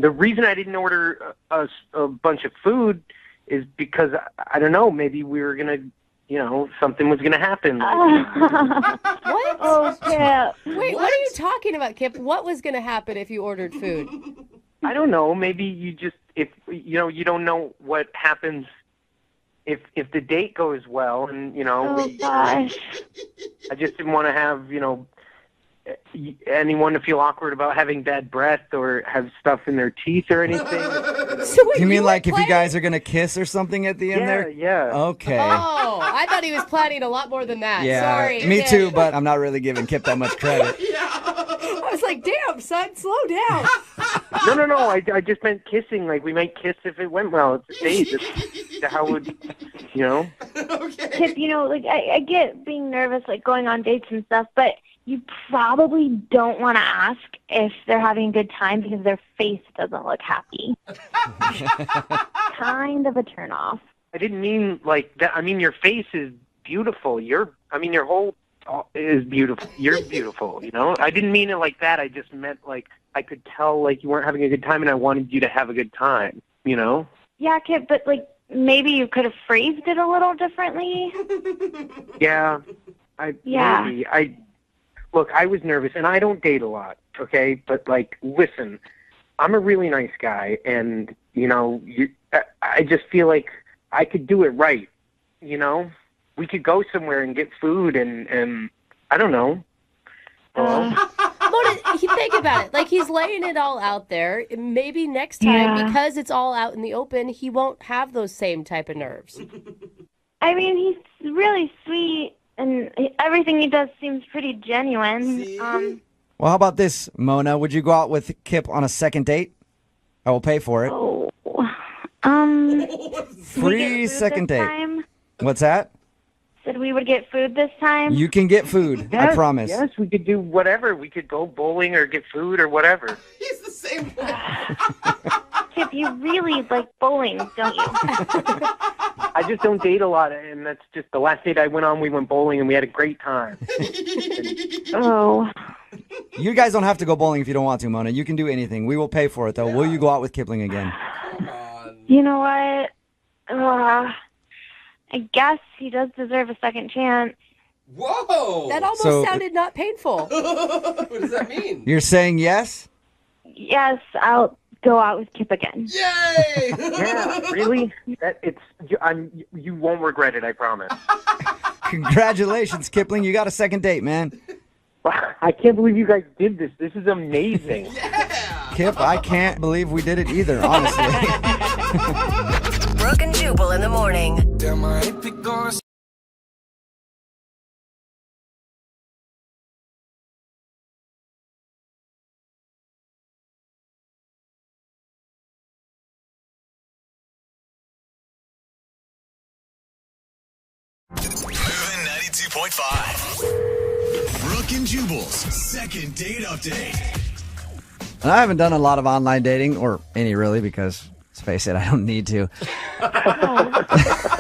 the reason I didn't order a bunch of food is because I don't know, maybe we were gonna, something was gonna happen. What? Oh, Kip. Wait, what are you talking about, Kip? What was going to happen if you ordered food? I don't know. Maybe you just, if you don't know what happens if the date goes well, and gosh. I just didn't want to have anyone to feel awkward about having bad breath or have stuff in their teeth or anything. You mean like if you guys are going to kiss or something at the end there? Yeah. Okay. Oh, I thought he was planning a lot more than that. Yeah, Sorry. me Kip. too, but I'm not really giving Kip that much credit. I was like, damn, son, slow down. No. I just meant kissing. Like, we might kiss if it went well. It's a date. That's how would, Okay. Kip, I get being nervous, like going on dates and stuff, but you probably don't want to ask if they're having a good time because their face doesn't look happy. Kind of a turnoff. I didn't mean like that. I mean, your face is beautiful. Your whole is beautiful. You're beautiful, I didn't mean it like that. I just meant like I could tell like you weren't having a good time and I wanted you to have a good time, Yeah, Kip, but like maybe you could have phrased it a little differently. Yeah. Look, I was nervous, and I don't date a lot, okay? But, like, listen, I'm a really nice guy, and, I just feel like I could do it right, We could go somewhere and get food, and I don't know. Mona, think about it. Like, he's laying it all out there. Maybe next time, because it's all out in the open, he won't have those same type of nerves. I mean, he's really sweet. And everything he does seems pretty genuine. Well, how about this, Mona? Would you go out with Kip on a second date? I will pay for it. Free second date. Time? What's that? Said we would get food this time. You can get food. Yes, I promise. Yes, we could do whatever. We could go bowling or get food or whatever. He's the same way. Kip, you really like bowling, don't you? I just don't date a lot, and that's just the last date I went on. We went bowling, and we had a great time. Oh. You guys don't have to go bowling if you don't want to, Mona. You can do anything. We will pay for it, though. Will you go out with Kipling again? You know what? I guess he does deserve a second chance. Whoa! That almost sounded not painful. What does that mean? You're saying yes? Yes, I'll go out with Kip again. Yay! Yeah, really? You won't regret it, I promise. Congratulations, Kipling. You got a second date, man. I can't believe you guys did this. This is amazing. Yeah! Kip, I can't believe we did it either, honestly. Brooke and Jubal in the morning. Damn, I ain't pick on. Moving 92.5. Brooke and Jubal's second date update. And I haven't done a lot of online dating, or any really, because let's face it, I don't need to.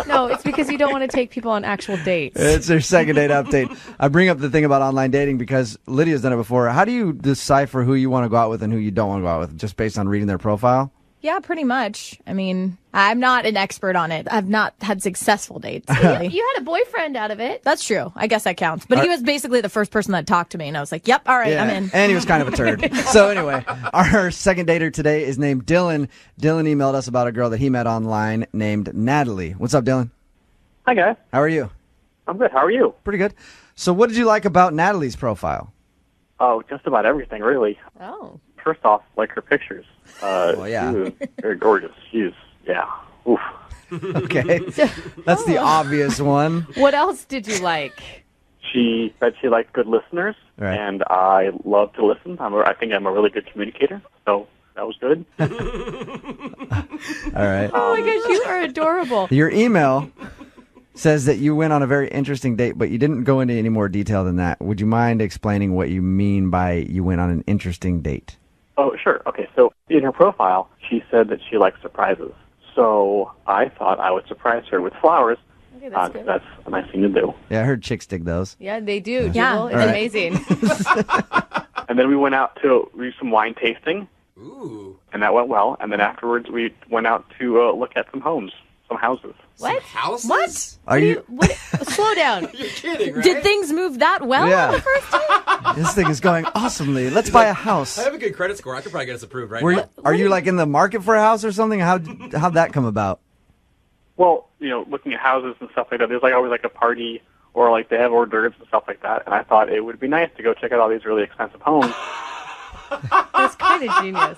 No, it's because you don't want to take people on actual dates. It's their second date update. I bring up the thing about online dating because Lydia's done it before. How do you decipher who you want to go out with and who you don't want to go out with, just based on reading their profile? Yeah, pretty much. I mean, I'm not an expert on it. I've not had successful dates. You Really. had a boyfriend out of it. That's true. I guess that counts. But he was basically the first person that talked to me, and I was like, yep, all right, I'm in. And he was kind of a turd. So anyway, our second dater today is named Dylan. Dylan emailed us about a girl that he met online named Natalie. What's up, Dylan? Hi, guys. How are you? I'm good. How are you? Pretty good. So what did you like about Natalie's profile? Oh, just about everything, really. Oh. First off, like her pictures. yeah. She was very gorgeous. Yeah. Oof. Okay. That's the obvious one. What else did you like? She said she liked good listeners, Right. and I love to listen. I think I'm a really good communicator, so that was good. All right. Oh my gosh, you are adorable. Your email says that you went on a very interesting date, but you didn't go into any more detail than that. Would you mind explaining what you mean by you went on an interesting date? Oh, sure. Okay, so in her profile, she said that she likes surprises. So I thought I would surprise her with flowers. Okay, that's good. That's a nice thing to do. Yeah, I heard chicks dig those. Yeah, they do. Yeah. Jubal. It's All right. amazing. And then we went out to do some wine tasting, Ooh. and that went well. And then afterwards, we went out to look at some homes, some houses. What? Houses? What? Are you? What? Slow down. You're kidding, right? Did things move that well Yeah. on the first date? This thing is going awesomely. Let's buy a house. I have a good credit score. I could probably get us approved right Were you, now. are you like in the market for a house or something? How'd that come about? Well, looking at houses and stuff like that, there's always a party or they have hors d'oeuvres and stuff like that. And I thought it would be nice to go check out all these really expensive homes. That's kind of genius.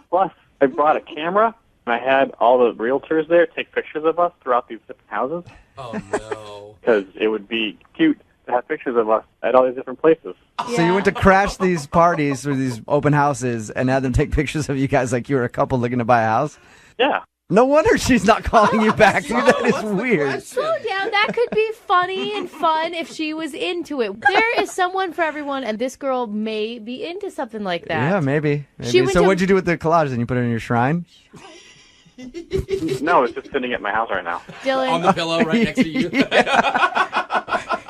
Plus, I brought a camera, and I had all the realtors there take pictures of us throughout these different houses. Oh, no. Because it would be cute to have pictures of us at all these different places. So you went to crash these parties or these open houses and had them take pictures of you guys like you were a couple looking to buy a house? Yeah. No wonder she's not calling you back. Dude, that is weird. Slow down. That could be funny and fun if she was into it. There is someone for everyone, and this girl may be into something like that. Yeah, maybe. She went So to- what'd you do with the collage? Then you put it in your shrine? No, it's just sitting at my house right now. Dylan, On the pillow right next to you.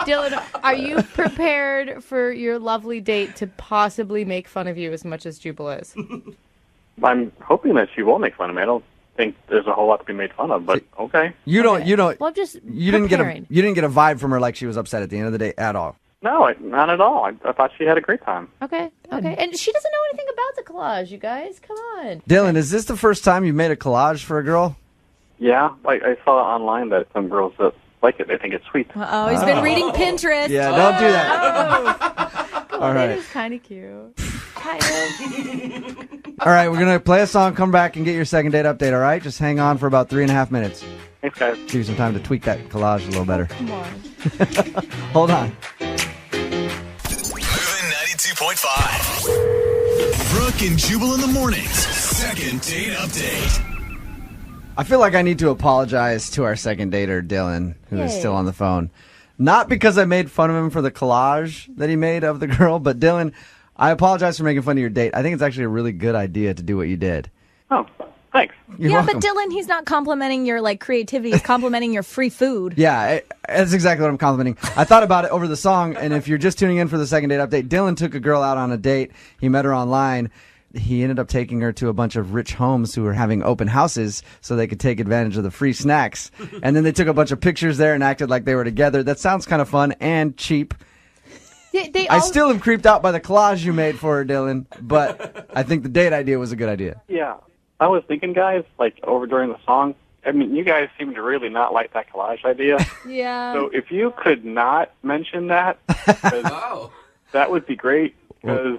Dylan, are you prepared for your lovely date to possibly make fun of you as much as Jubal is? I'm hoping that she will make fun of me. I don't think there's a whole lot to be made fun of, but okay. You don't. Well, I'm just You didn't get a. preparing. You didn't get a vibe from her like she was upset at the end of the day at all. No, not at all. I thought she had a great time. Okay. And she doesn't know anything about the collage, you guys. Come on. Dylan, is this the first time you've made a collage for a girl? Yeah, I saw online that some girls that like it, they think it's sweet. Oh, he's been reading Pinterest. Yeah, don't do that. Come All on, right. It is kind of cute. Kind of. All right, we're gonna play a song, come back, and get your second date update. All right, just hang on for about 3.5 minutes. Thanks, guys. Give you some time to tweak that collage a little better. Come on. Hold on. Moving 92.5. Brooke and Jubal in the mornings. Second date update. I feel like I need to apologize to our second dater, Dylan, who is Yay. still on the phone. Not because I made fun of him for the collage that he made of the girl, but Dylan, I apologize for making fun of your date. I think it's actually a really good idea to do what you did. Oh, thanks. You're yeah, welcome. but Dylan, he's not complimenting your creativity. He's complimenting your free food. Yeah, that's exactly what I'm complimenting. I thought about it over the song, and if you're just tuning in for the second date update, Dylan took a girl out on a date. He met her online. He ended up taking her to a bunch of rich homes who were having open houses so they could take advantage of the free snacks. And then they took a bunch of pictures there and acted like they were together. That sounds kind of fun and cheap. I still am creeped out by the collage you made for her, Dylan, but I think the date idea was a good idea. Yeah, I was thinking, guys, over during the song, I mean, you guys seem to really not like that collage idea. Yeah. So if you could not mention that, 'cause that would be great, because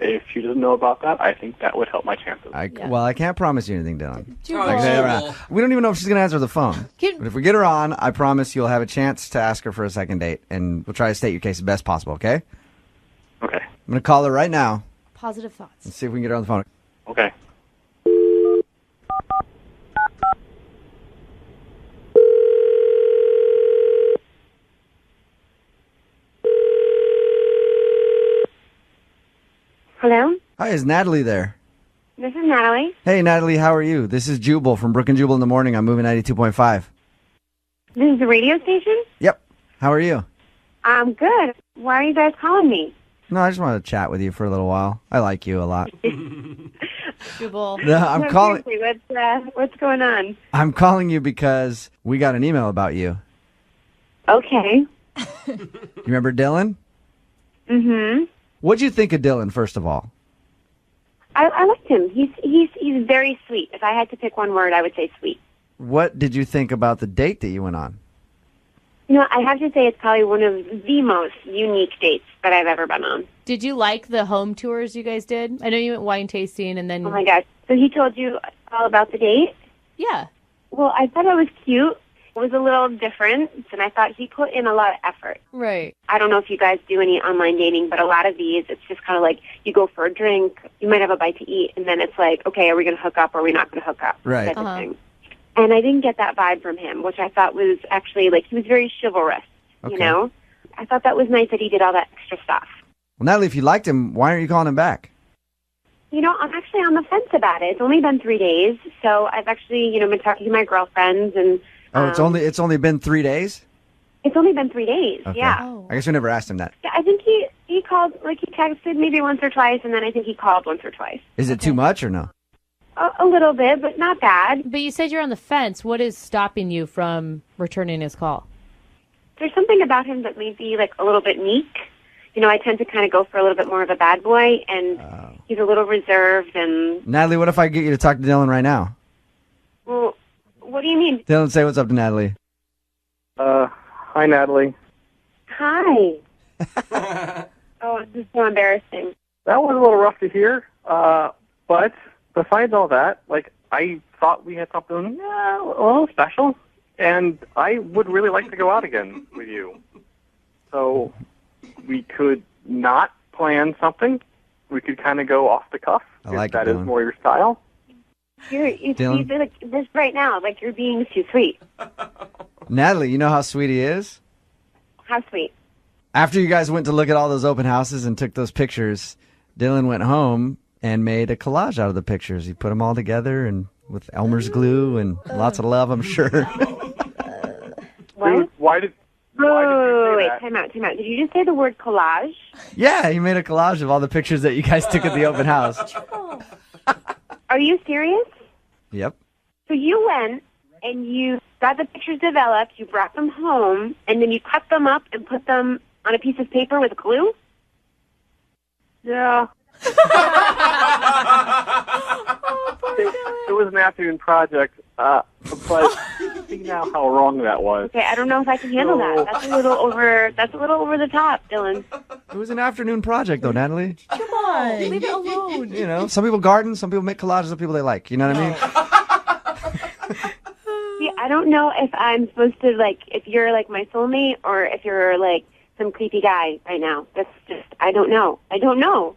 if she doesn't know about that, I think that would help my chances. Well, I can't promise you anything, Dylan. Jubal. Like I said, we don't even know if she's going to answer the phone. Can- But if we get her on, I promise you'll have a chance to ask her for a second date, and we'll try to state your case as best possible, okay? Okay. I'm going to call her right now Positive thoughts. and see if we can get her on the phone. Okay. Hello? Hi, is Natalie there? This is Natalie. Hey, Natalie, how are you? This is Jubal from Brooke and Jubal in the Morning. I'm moving 92.5. This is the radio station? Yep. How are you? I'm good. Why are you guys calling me? No, I just wanted to chat with you for a little while. I like you a lot. Jubal. No, I'm calling. Seriously, what's going on? I'm calling you because we got an email about you. Okay. You remember Dylan? Mm-hmm. What'd you think of Dylan, first of all? I liked him. He's very sweet. If I had to pick one word, I would say sweet. What did you think about the date that you went on? You know, I have to say it's probably one of the most unique dates that I've ever been on. Did you like the home tours you guys did? I know you went wine tasting and then... Oh, my gosh. So he told you all about the date? Yeah. Well, I thought it was cute. It was a little different, and I thought he put in a lot of effort. Right. I don't know if you guys do any online dating, but a lot of these, it's just kind of like you go for a drink, you might have a bite to eat, and then it's like, okay, are we going to hook up or are we not going to hook up? Right. Type of thing. And I didn't get that vibe from him, which I thought was actually, like, he was very chivalrous, you know? I thought that was nice that he did all that extra stuff. Well, Natalie, if you liked him, why aren't you calling him back? You know, I'm actually on the fence about it. It's only been 3 days, so I've actually, you know, been talking to my girlfriends and... Oh, it's only been 3 days? It's only been 3 days, Okay. yeah. I guess we never asked him that. Yeah, I think he called, like, he texted maybe once or twice, and then I think he called once or twice. Is it too much or no? A little bit, but not bad. But you said you're on the fence. What is stopping you from returning his call? There's something about him that may be, like, a little bit meek. You know, I tend to kind of go for a little bit more of a bad boy, and he's a little reserved and... Natalie, what if I get you to talk to Dylan right now? Well, what do you mean? Dylan, say what's up to Natalie. Hi, Natalie. Hi. Oh, this is so embarrassing. That was a little rough to hear, but besides all that, like, I thought we had something a little special, and I would really like to go out again with you. So we could not plan something. We could kind of go off the cuff, if that is more your style. You feel like this right now, like you're being too sweet. Natalie, you know how sweet he is? How sweet? After you guys went to look at all those open houses and took those pictures, Dylan went home and made a collage out of the pictures. He put them all together and with Elmer's glue and lots of love, I'm sure. What? Dude, why did you say that? Time out. Did you just say the word collage? Yeah, he made a collage of all the pictures that you guys took at the open house. Are you serious? Yep. So you went and you got the pictures developed, you brought them home, and then you cut them up and put them on a piece of paper with glue? Yeah. It was an afternoon project, but see now how wrong that was. Okay, I don't know if I can handle that. That's a little over the top, Dylan. It was an afternoon project, though, Natalie. Come on, leave it alone. You know, some people garden, some people make collages of people they like. You know what I mean? See, I don't know if I'm supposed to, like, if you're, like, my soulmate or if you're, like, some creepy guy right now. That's just, I don't know.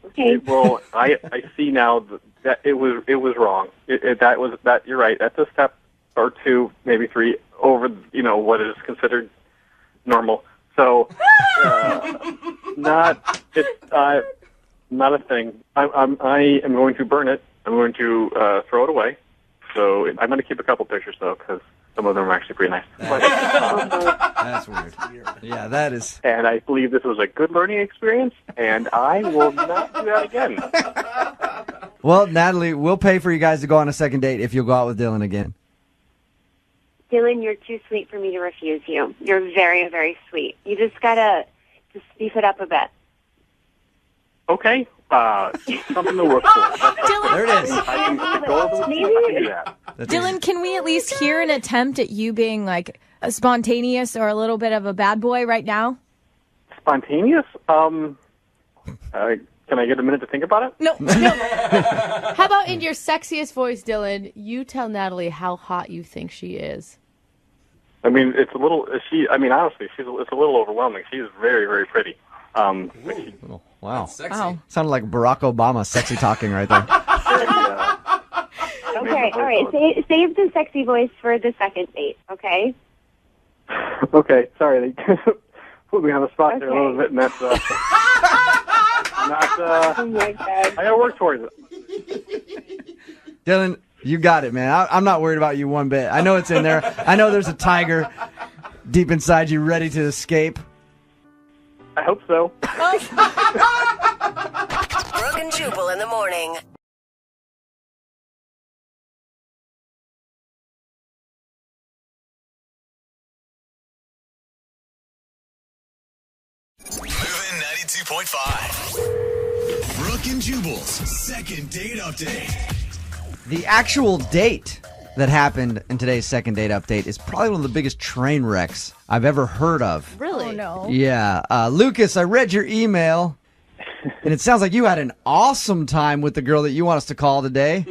Okay. Well, I see now that it was wrong. That you're right. That's a step or two, maybe three over, you know, what is considered normal. So, not a thing. I am going to burn it. I'm going to throw it away. So I'm going to keep a couple pictures though, because some of them are actually pretty nice. That's weird. Yeah, that is. And I believe this was a good learning experience, and I will not do that again. Well, Natalie, we'll pay for you guys to go on a second date if you'll go out with Dylan again. Dylan, you're too sweet for me to refuse you. You're very, very sweet. You just gotta beef it up a bit. Okay. Something to work for. There it is. I can do that. Dylan, can we at least hear an attempt at you being like a spontaneous or a little bit of a bad boy right now? Spontaneous? Can I get a minute to think about it? No. How about in your sexiest voice, Dylan, you tell Natalie how hot you think she is. I mean, it's a little. Honestly, it's a little overwhelming. She's very, very pretty. Wow. Sexy. Wow. Sounded like Barack Obama sexy talking right there. Okay, all right. Save the sexy voice for the second date, okay? Okay, sorry. They put me on the spot there a little bit, and that's not. Oh my God. I gotta work towards it. Dylan, you got it, man. I'm not worried about you one bit. I know it's in there. I know there's a tiger deep inside you ready to escape. I hope so. Brooke and Jubal in the morning. Moving 92.5. Brooke and Jubal's second date update. The actual date that happened in today's second date update is probably one of the biggest train wrecks I've ever heard of. Really? Oh, no. Yeah. Lucas, I read your email, and it sounds like you had an awesome time with the girl that you want us to call today.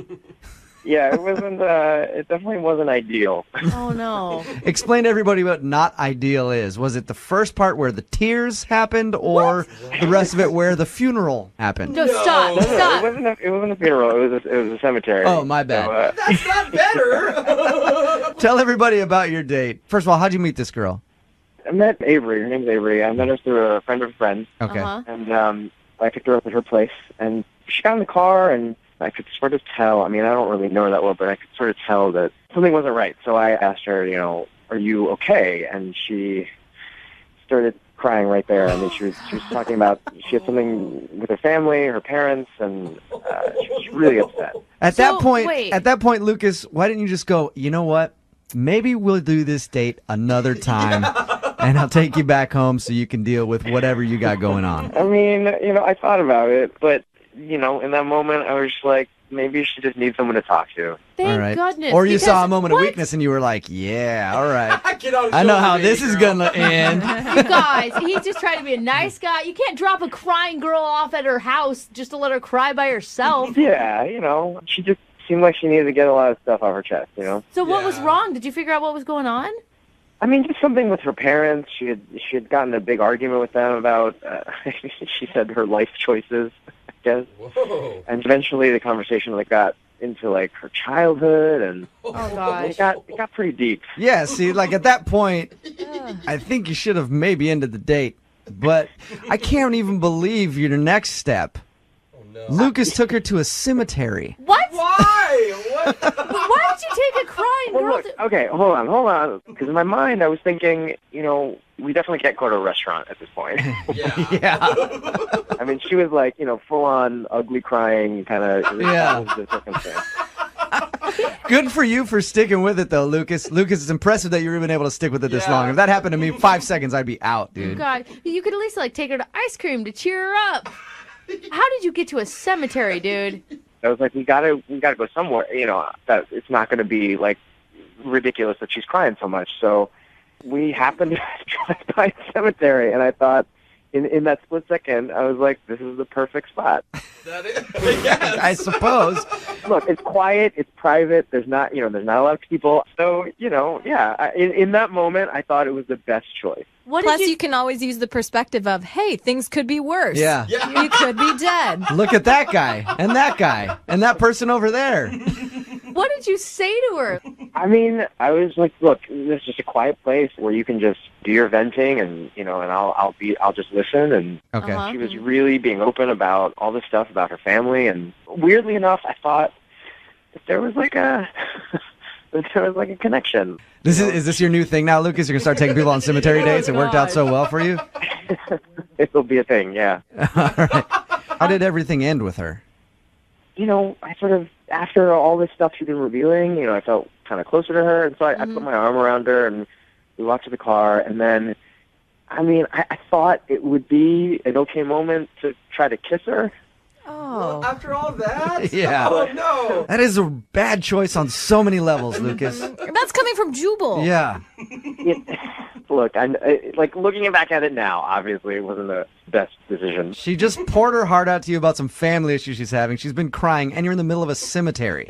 Yeah, it wasn't. It definitely wasn't ideal. Oh, no. Explain to everybody what not ideal is. Was it the first part where the tears happened, or the rest of it where the funeral happened? No, stop. No, Stop. it wasn't a funeral. It was a cemetery. Oh, my bad. So, That's not better. Tell everybody about your date. First of all, how'd you meet this girl? I met Avery. Her name's Avery. I met her through a friend of a friend. Okay. Uh-huh. And I picked her up at her place, and she got in the car, and I could sort of tell. I mean, I don't really know her that well, but I could sort of tell that something wasn't right. So I asked her, are you okay? And she started crying right there. I mean, she was talking about she had something with her family, her parents, and she was really upset. At that point, wait. Lucas, why didn't you just go, you know what? Maybe we'll do this date another time, and I'll take you back home so you can deal with whatever you got going on. I mean, I thought about it, but in that moment, I was just like, maybe she just needs someone to talk to. Thank All right. goodness. Or you because saw a moment what? of weakness and you were like, yeah, all right. Get on I know shoulder, how baby this is girl. going to end. You guys, he's just trying to be a nice guy. You can't drop a crying girl off at her house just to let her cry by herself. Yeah, she just seemed like she needed to get a lot of stuff off her chest, So what was wrong? Did you figure out what was going on? I mean, just something with her parents. She had gotten a big argument with them about, she said, her life choices, I guess. Whoa. And eventually the conversation got into her childhood, and Oh, gosh. it got pretty deep. Yeah, see, at that point, I think you should have maybe ended the date. But I can't even believe your next step. No. Lucas took her to a cemetery. What? Why? What? Why did you take a crying Well, girl look, to... okay, hold on. Because in my mind, I was thinking, we definitely can't go to a restaurant at this point. Yeah. Yeah. I mean, she was full-on ugly crying kind of. Yeah. The circumstance. Good for you for sticking with it, though, Lucas. Lucas, it's impressive that you were even able to stick with it this Yeah. long. If that happened to me, 5 seconds, I'd be out, dude. God, you could at least take her to ice cream to cheer her up. How did you get to a cemetery, dude? I was like, we gotta go somewhere. That it's not going to be ridiculous that she's crying so much. So we happened to drive by a cemetery, and I thought, in that split second, I was like, this is the perfect spot. That is, yes. I suppose. Look, it's quiet, it's private. There's not a lot of people. So yeah. In that moment, I thought it was the best choice. Plus, you can always use the perspective of, hey, things could be worse. Yeah. You could be dead. Look at that guy, and that person over there. What did you say to her? I mean, I was like, look, this is just a quiet place where you can just do your venting, and and I'll just listen. And Okay. she was really being open about all this stuff about her family. And weirdly enough, I thought that there was a connection. Is this your new thing now, Lucas? You're going to start taking people on cemetery dates? It worked out so well for you? It'll be a thing, yeah. All right. How did everything end with her? I sort of, after all this stuff she'd been revealing, I felt kind of closer to her, and so I put my arm around her, and we walked to the car, and then, I thought it would be an okay moment to try to kiss her. Oh. After all that? Yeah. Oh, no. That is a bad choice on so many levels, Lucas. That's coming from Jubal. Yeah. Look, looking back at it now, obviously it wasn't the best decision. She just poured her heart out to you about some family issues she's having. She's been crying, and you're in the middle of a cemetery.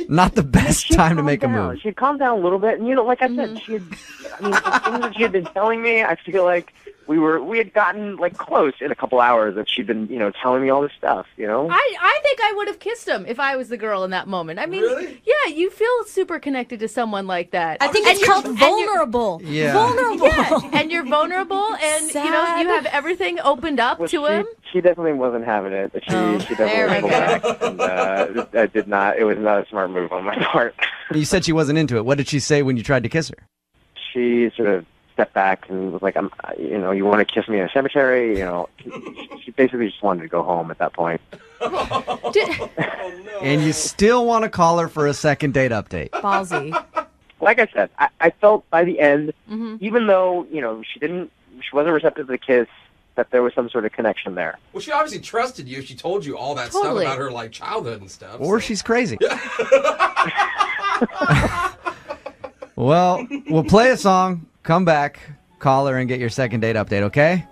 Not the best time to make a move. She had calmed down a little bit, and like I said, the things that she had been telling me, I feel like we had gotten close in a couple hours that she'd been telling me all this stuff. I think I would have kissed him if I was the girl in that moment. I mean, Really? yeah, you feel super connected to someone like that. I think it's called vulnerable. Yeah. Vulnerable. Yeah, and you're vulnerable, and you Sad. have everything opened up Well, to him. she definitely wasn't having it. She there definitely we pulled back, and I did not. It was not a smart move on my part. You said she wasn't into it. What did she say when you tried to kiss her? She sort of stepped back and was like, you want to kiss me in a cemetery? She basically just wanted to go home at that point. And you still want to call her for a second date update. Ballsy. Like I said, I felt by the end, Mm-hmm. even though, she wasn't receptive to the kiss, that there was some sort of connection there. Well, she obviously trusted you. She told you all that Totally. stuff about her like childhood and stuff. Or she's crazy. Well, we'll play a song, come back, call her, and get your second date update, okay?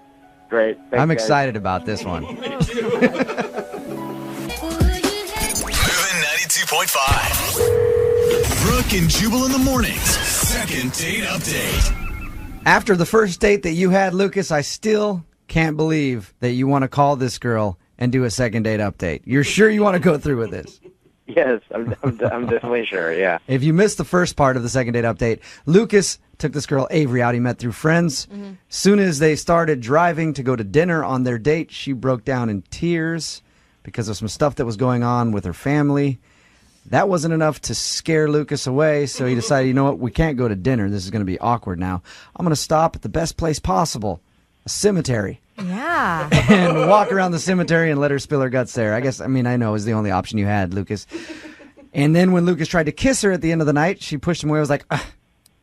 Great. Thanks, I'm guys. excited about this one. Moving 92.5. Brooke and Jubal in the mornings. Second date update. After the first date that you had, Lucas, I still can't believe that you want to call this girl and do a second date update. You're sure you want to go through with this? Yes, I'm definitely sure, yeah. If you missed the first part of the second date update, Lucas took this girl Avery out he met through friends. Soon as they started driving to go to dinner on their date, she broke down in tears because of some stuff that was going on with her family. That wasn't enough to scare Lucas away, so he decided, you know what, we can't go to dinner. This is going to be awkward now. I'm going to stop at the best place possible, a cemetery. Yeah. And walk around the cemetery and let her spill her guts there. I know it was the only option you had, Lucas. And then when Lucas tried to kiss her at the end of the night, she pushed him away. I was like,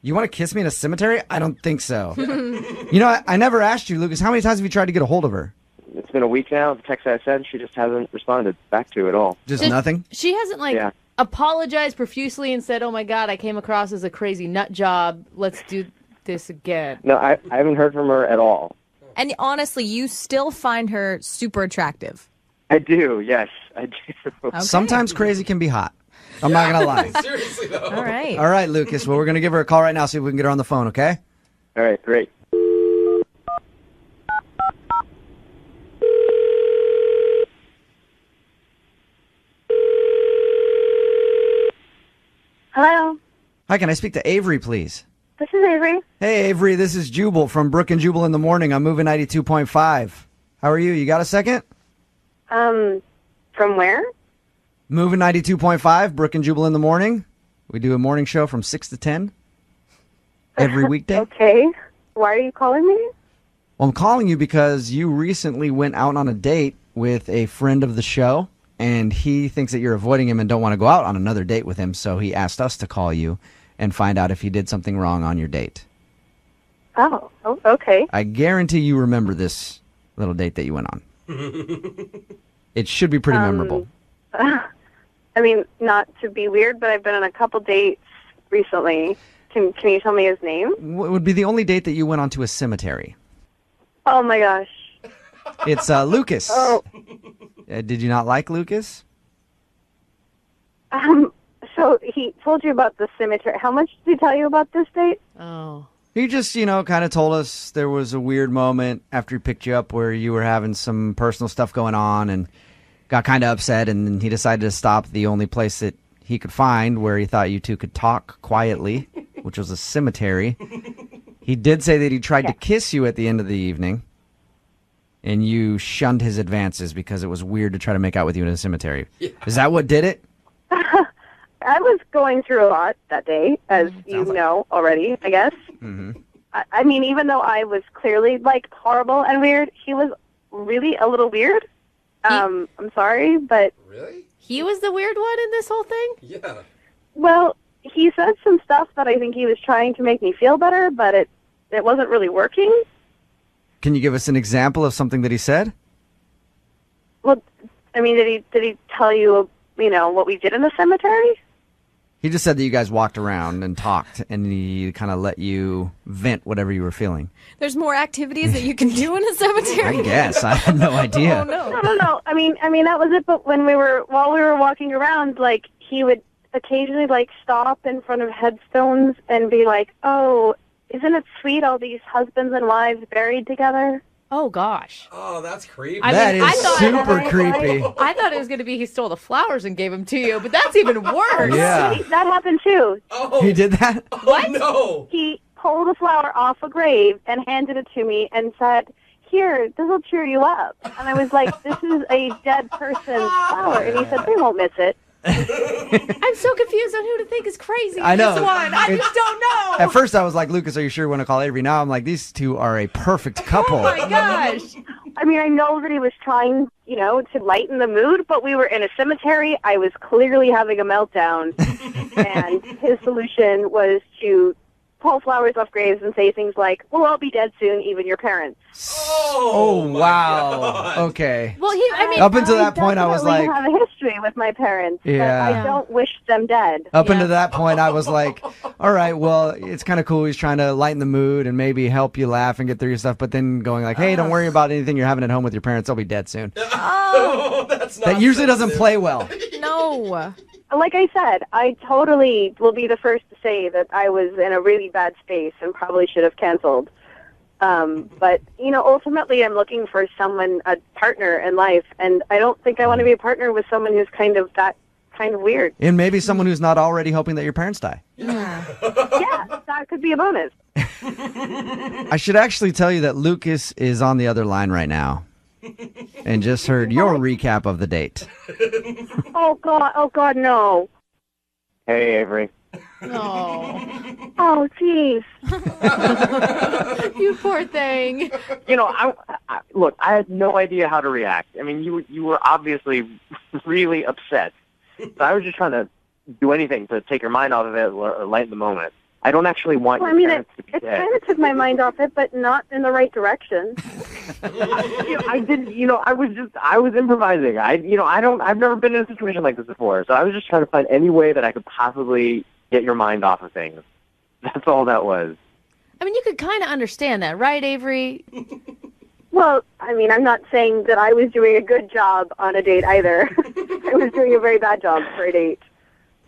you want to kiss me in a cemetery? I don't think so. I never asked you, Lucas, how many times have you tried to get a hold of her? It's been a week now. The text I sent, she just hasn't responded back to at all. Just nothing? She hasn't, apologized profusely and said, oh, my God, I came across as a crazy nut job. Let's do this again. No, I haven't heard from her at all. And honestly, you still find her super attractive. I do, yes, I do. Okay. Sometimes crazy can be hot. I'm not going to lie. Seriously, though. All right. All right, Lucas. Well, we're going to give her a call right now, see if we can get her on the phone, okay? All right, great. Hello, Hi, can I speak to Avery, please? this is Avery. Hey, Avery, this is Jubal from Brooke and Jubal in the morning. I'm moving 92.5. How are you? You got a second? From where? Moving 92.5, Brooke and Jubal in the morning. We do a morning show from 6 to 10 every weekday. Okay. Why are you calling me? Well, I'm calling you because you recently went out on a date with a friend of the show, and he thinks that you're avoiding him and don't want to go out on another date with him, so he asked us to call you and find out if he did something wrong on your date. Oh, okay. I guarantee you remember this little date that you went on. It should be pretty memorable. I mean, not to be weird, but I've been on a couple dates recently. Can you tell me his name? What would be the only date that you went on to a cemetery? Oh my gosh. It's Lucas. Oh. Did you not like Lucas? So he told you about the cemetery. How much did he tell you about this date? Oh. He just, kind of told us there was a weird moment after he picked you up where you were having some personal stuff going on and got kind of upset, and then he decided to stop at the only place that he could find where he thought you two could talk quietly, which was a cemetery. He did say that he tried to kiss you at the end of the evening, and you shunned his advances because it was weird to try to make out with you in a cemetery. Yeah. Is that what did it? I was going through a lot that day, as you know already, I guess. Mm-hmm. I mean, even though I was clearly, horrible and weird, he was really a little weird. I'm sorry, but... Really? He was the weird one in this whole thing? Yeah. Well, he said some stuff that I think he was trying to make me feel better, but it wasn't really working. Can you give us an example of something that he said? Well, I mean, did he tell you, what we did in the cemetery? He just said that you guys walked around and talked, and he kind of let you vent whatever you were feeling. There's more activities that you can do in a cemetery. I guess. I had no idea. Oh, no. No. I mean, that was it. But while we were walking around, he would occasionally, stop in front of headstones and be like, "Oh, isn't it sweet, all these husbands and wives buried together?" Oh, gosh. Oh, that's creepy. That is super creepy. I thought it was going to be he stole the flowers and gave them to you, but that's even worse. Yeah. That happened too. Oh. He did that? What? No. He pulled a flower off a grave and handed it to me and said here, this will cheer you up. And I was like, this is a dead person's flower. And he said, they won't miss it. I'm so confused on who to think is crazy. I know. This one. I just don't know. At first, I was like, Lucas, are you sure you want to call Avery? Now I'm like, these two are a perfect couple. Oh, my gosh. I mean, I know that he was trying, to lighten the mood, but we were in a cemetery. I was clearly having a meltdown. And his solution was to pull flowers off graves and say things like, we'll all be dead soon, even your parents. Oh, wow. Okay. Well, up until that point, I was definitely like, have a history with my parents. Yeah. But I don't wish them dead. Up until that point, I was like, all right, well, it's kind of cool. He's trying to lighten the mood and maybe help you laugh and get through your stuff. But then going like, hey, don't worry about anything you're having at home with your parents. They'll be dead soon. Oh, that's That usually doesn't play well. No. Like I said, I totally will be the first to say that I was in a really bad space and probably should have canceled. But, ultimately I'm looking for a partner in life, and I don't think I want to be a partner with someone who's kind of weird. And maybe someone who's not already hoping that your parents die. Yeah, that could be a bonus. I should actually tell you that Lucas is on the other line right now and just heard your recap of the date. Oh, God, no. Hey, Avery. No. Oh, jeez. You poor thing. Look, I had no idea how to react. I mean, you were obviously really upset. So I was just trying to do anything to take your mind off of it or lighten the moment. I don't actually want your parents to be It dead. kind of took my mind off it, but not in the right direction. I didn't, I was improvising. I've never been in a situation like this before. So I was just trying to find any way that I could possibly get your mind off of things. That's all that was. I mean, you could kind of understand that, right, Avery? Well, I mean, I'm not saying that I was doing a good job on a date either. I was doing a very bad job for a date.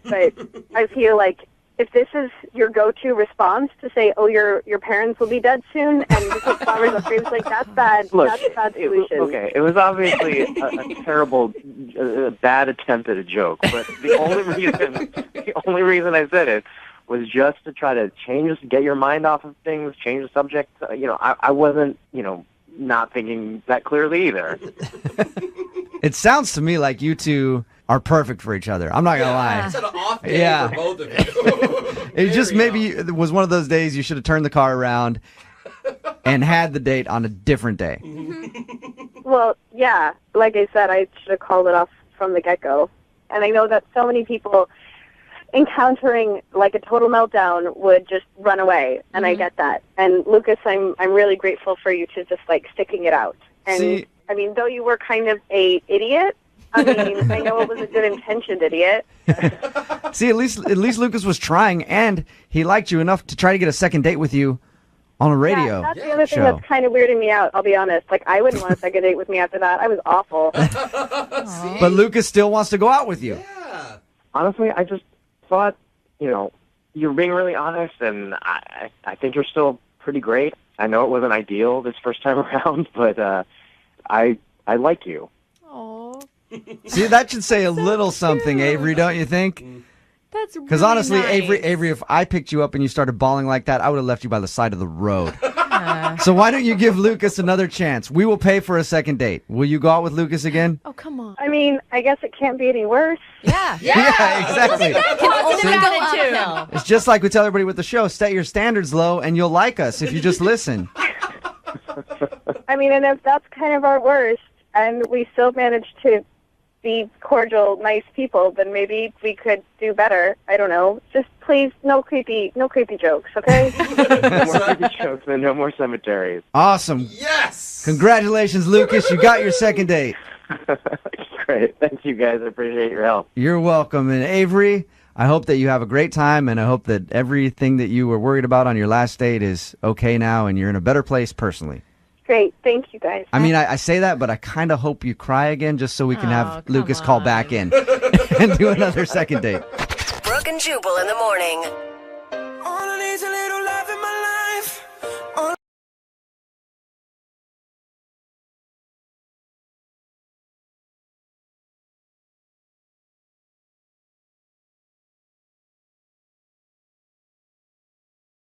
But I feel like if this is your go-to response to say, oh, your parents will be dead soon, and you put flowers up graves, like, that's bad. Look, that's a bad solution. It was obviously a terrible, bad attempt at a joke. But the only reason I said it was just to try to get your mind off of things, change the subject. I wasn't, not thinking that clearly either. It sounds to me like you two are perfect for each other. I'm not going to lie. It's an off day for both of you. It just maybe it was one of those days you should have turned the car around and had the date on a different day. Well, yeah, like I said, I should have called it off from the get-go. And I know that so many people encountering like a total meltdown would just run away, and I get that. And Lucas, I'm really grateful for you to just like sticking it out. And I mean, though you were kind of a idiot, I mean, I know it was a good intentioned idiot. See, at least Lucas was trying, and he liked you enough to try to get a second date with you on a radio Yeah, that's the other thing show. that's kind of weirding me out, I'll be honest. Like, I wouldn't want a second date with me after that. I was awful. But Lucas still wants to go out with you. Honestly, I just thought, you're being really honest, and I think you're still pretty great. I know it wasn't ideal this first time around, but I like you. Oh. See, that should say a little something, Avery, don't you think? That's Because really honestly, nice. Avery, if I picked you up and you started bawling like that, I would have left you by the side of the road. So why don't you give Lucas another chance? We will pay for a second date. Will you go out with Lucas again? Oh, come on. I mean, I guess it can't be any worse. Yeah. Yeah, exactly. Positive attitude. It's just like we tell everybody with the show, set your standards low and you'll like us if you just listen. I mean, and if that's kind of our worst, and we still manage to be cordial, nice people, then maybe we could do better. I don't know. Just please, no creepy jokes, okay? No more creepy jokes and no more cemeteries. Awesome. Yes! Congratulations, Lucas. You got your second date. Great. Thank you, guys. I appreciate your help. You're welcome. And Avery, I hope that you have a great time, and I hope that everything that you were worried about on your last date is okay now, and you're in a better place personally. Great. Thank you, guys. I mean, I say that, but I kind of hope you cry again just so we can have Lucas call back in and do another second date. Brooke and Jubal in the morning. All I need's a little